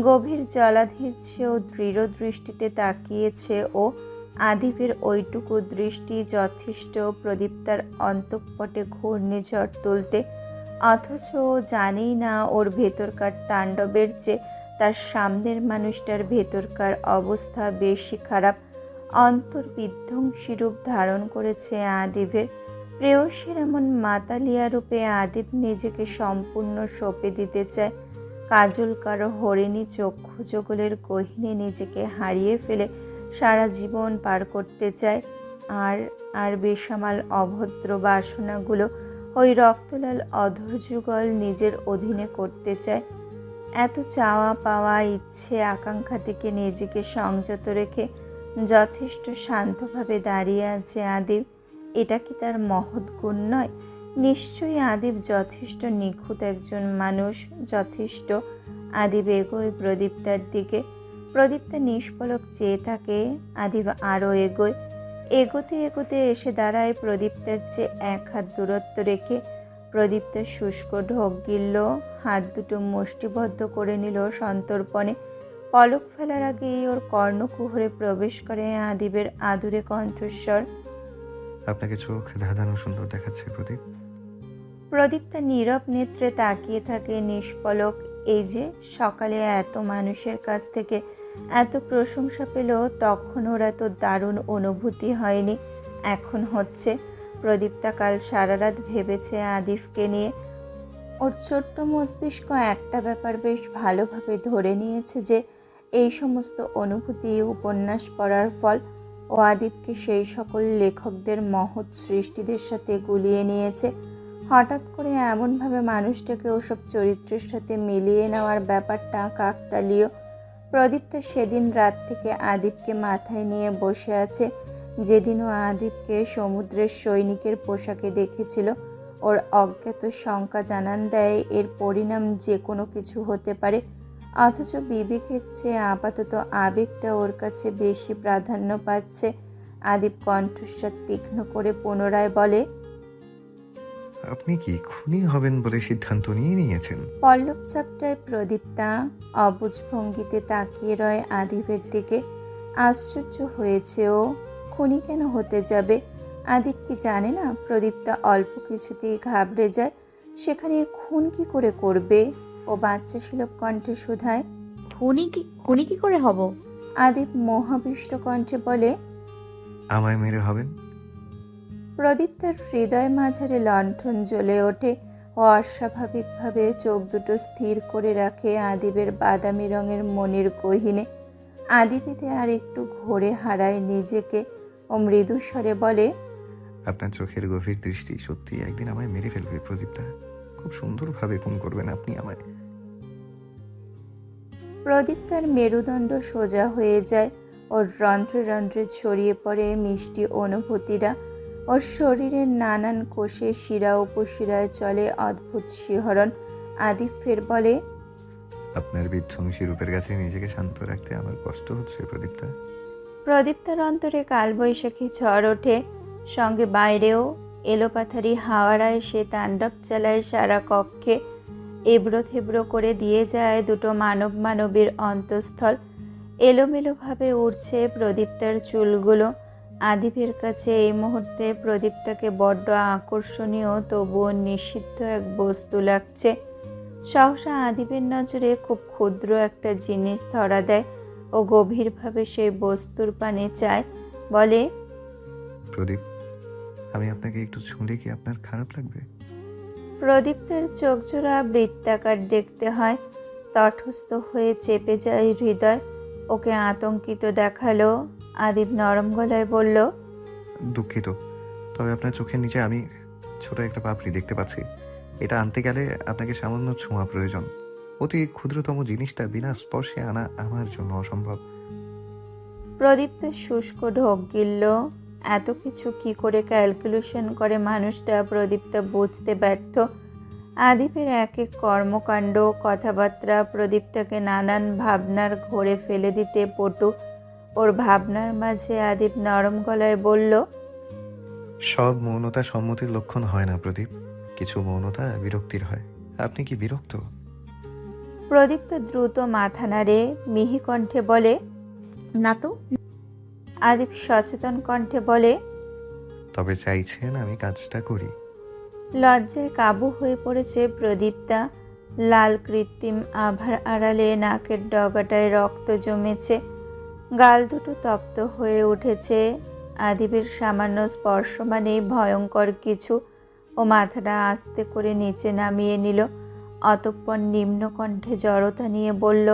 গভীর জলাধির চেয়েও দৃঢ় দৃষ্টিতে তাকিয়েছে ও। আদিবের ওইটুকু দৃষ্টি যথেষ্ট প্রদীপ্তার অন্তঃপটে ঘূর্ণিঝড় তুলতে। অথচ ও জানেই না ওর ভেতরকার তাণ্ডবের চেয়ে তার সামনের মানুষটার ভেতরকার অবস্থা বেশি খারাপ। অন্তর বিধ্বংসী রূপ ধারণ করেছে আদিবের। প্রেয়সীর এমন মাতালিয়া রূপে আদিব নিজেকে সম্পূর্ণ সঁপে দিতে চায়। কাজল কারো হরিণী চক্ষু যুগলের গহীনে নিজেকে হারিয়ে ফেলে সারা জীবন পার করতে চায়। আর আর বেসামাল অভদ্র বাসনাগুলো ওই রক্তলাল অধর যুগল নিজের অধীনে করতে চায়। এত চাওয়া পাওয়া, ইচ্ছে আকাঙ্ক্ষা থেকে নিজেকে সংযত রেখে যথেষ্ট শান্তভাবে দাঁড়িয়ে আছে আদিব। এটা কি তার মহৎ গুণ নয়? নিশ্চয়ই আদিব যথেষ্ট নিখুঁত একজন মানুষ। যথেষ্ট। আদিব এগোয় প্রদীপ্তার দিকে। প্রদীপ্তা নিষ্পলক চেয়ে থাকে। আদিব আরও এগোয়। এগোতে এগোতে এসে দাঁড়ায় প্রদীপ্তার চেয়ে এক হাত দূরত্ব রেখে। প্রদীপ্তার শুষ্ক ঢোক গিলল, হাত দুটো মুষ্টিবদ্ধ করে নিল সন্তর্পণে। পলক ফেলার আগেই ওর কর্ণকুহরে প্রবেশ করে আদিবের আদুরে কণ্ঠস্বর, আপনাকে চোখ ধাঁধানো সুন্দর দেখাচ্ছে প্রদীপ। প্রদীপ্তা নীরব নেত্রে তাকিয়ে থাকে নিষ্পলক। এই যে সকালে এত মানুষের কাছ থেকে এত প্রশংসা পেল, তখন ওর এত দারুণ অনুভূতি হয়নি, এখন হচ্ছে। প্রদীপ্তা কাল সারা রাত ভেবেছে আদিফকে নিয়ে। ওর ছোট্ট মস্তিষ্ক একটা ব্যাপার বেশ ভালোভাবে ধরে নিয়েছে যে এই সমস্ত অনুভূতি উপন্যাস পড়ার ফল। ও আদিবকে সেই সকল লেখকদের মহৎ সৃষ্টিদের সাথে গুলিয়ে নিয়েছে। হঠাৎ করে এমনভাবে মানুষটাকে ওসব চরিত্রের সাথে মিলিয়ে নেওয়ার ব্যাপারটা কাকতালীয়। প্রদীপ্তা সেদিন রাত থেকে আদিবকে মাথায় নিয়ে বসে আছে। যেদিনও আদিবকে সমুদ্রের সৈনিকের পোশাকে দেখেছিল, ওর অজ্ঞাত শঙ্কা জানান দেয় এর পরিণাম যে কোনো কিছু হতে পারে। অথচ বিবেকের চেয়ে আপাতত আবেগটা ওর কাছে বেশি প্রাধান্য পাচ্ছে। আদিব কণ্ঠস্বর তীক্ষ্ণ করে পুনরায় বলে, আপনি কি খুনি হবেন বলে সিদ্ধান্ত নিয়ে নিয়েছেন? পল্লব চাপটায় প্রদীপ্তা অবুঝ ভঙ্গিতে তাকিয়ে রয় আদিবের দিকে। আশ্চর্য হয়েছে ও। খুনি কেন হতে যাবে? আদিব কি জানে না প্রদীপ্তা অল্প কিছুতেই ঘাবড়ে যায়? সেখানে খুন কি করে করবে? ও বাচ্চা সুলভ কণ্ঠে শুধায়, খুনি কি করে হব? আদিব মোহাবিষ্ট কণ্ঠে বলে, আমায় মেরে হবেন। প্রদীপ্তার হৃদয় মাঝারে লণ্ঠন জ্বলে ওঠে। ও অস্বাভাবিকভাবে চোখ দুটো স্থির করে রাখে আদিবের বাদামি রঙের মনির গহীনে। আদিবেতে আর একটু ঘোরে হারায় নিজেকে। ও মৃদু স্বরে বলে, আপনার চোখের গভীর দৃষ্টি সত্যি একদিন আমায় মেরে ফেলবে প্রদীপ্তা। খুব সুন্দরভাবে খুন করবেন আপনি আমায়। প্রদীপ্তার মেরুদণ্ড সোজা হয়ে যায়। ওর রন্ধ্রে রন্ধ্রে ছড়িয়ে পড়ে মিষ্টি অনুভূতিরা। ওর শরীরের নানান কোষে শিরা উপশিরায় চলে অদ্ভুত শিহরণ। আদিব ফের বলে, আপনার বিধ্বংসী রূপের কাছে নিজেকে শান্ত রাখতে আমার কষ্ট হচ্ছে প্রদীপ্তা। প্রদীপ্তার অন্তরে কালবৈশাখী ঝড় ওঠে। সঙ্গে বাইরেও এলোপাথারি হাওয়ারা এসে তাণ্ডব চালায় সারা কক্ষে। এবড়ো থেবড়ো করে দিয়ে যায় দুটো মানবীর অন্তঃস্থল। এলোমেলোভাবে উড়ছে প্রদীপ্তার চুলগুলো। আদিবের কাছে এই মুহূর্তে প্রদীপ্তাকে বড্ড আকর্ষণীয় তবুও নিষিদ্ধ এক বস্তু লাগছে। সহসা আদিবের নজরে খুব ক্ষুদ্র একটা জিনিস ধরা দেয়। ও গভীরভাবে সেই বস্তুর পানে চায়। বলে, প্রদীপ, আমি আপনাকে একটু ছুঁলে কি আপনার খারাপ লাগবে? প্রদীপ্তের চোখজোড়া বৃত্তাকার দেখতে হয়। তটস্থ হয়ে চেপে যায় হৃদয়। ওকে আতঙ্কিত দেখালো। আদিব নরম গলায় বলল, দুঃখিত, তবে আপনার চোখের নিচে আমি ছোট একটা পাপড়ি দেখতে পাচ্ছি। এটা আনতে গেলে আপনাকে সামান্য ছোঁয়া প্রয়োজন। অতি ক্ষুদ্রতম জিনিসটা বিনা স্পর্শে আনা আমার জন্য অসম্ভব। প্রদীপ্ত শুষ্ক ঢোক গিলল। এত কিছু কি করে ক্যালকুলেশন করে মানুষটা প্রদীপ্ত বুঝতে ব্যর্থ। আদিপের এক এক কর্মকাণ্ড কথাবার্তা প্রদীপ্তাকে নানান ভাবনার ঘোরে ফেলে দিতে পটু। ওর ভাবনার মাঝে আদিপ নরম গলায় বলল, সব মৌনতা সম্মতির লক্ষণ হয় না প্রদীপ, কিছু মৌনতা বিরক্তির হয়। আপনি কি বিরক্ত? প্রদীপ্ত দ্রুত মাথা নাড়ে, মিহি কণ্ঠে বলে, না তো। আদিপ সচেতন কণ্ঠে বলে, তবে চাইছেন আমি কাজটা করি? লজ্জায় কাবু হয়ে পড়েছে প্রদীপ্তা। লাল কৃত্রিম আভার আড়ালে নাকের ডগাটায় রক্ত জমেছে, গাল দুটো তপ্ত হয়ে উঠেছে। আদিবের সামান্য স্পর্শ মানেই ভয়ঙ্কর কিছু। ও মাথাটা আস্তে করে নিচে নামিয়ে নিল, অতঃপর নিম্ন কণ্ঠে জড়তা নিয়ে বলল,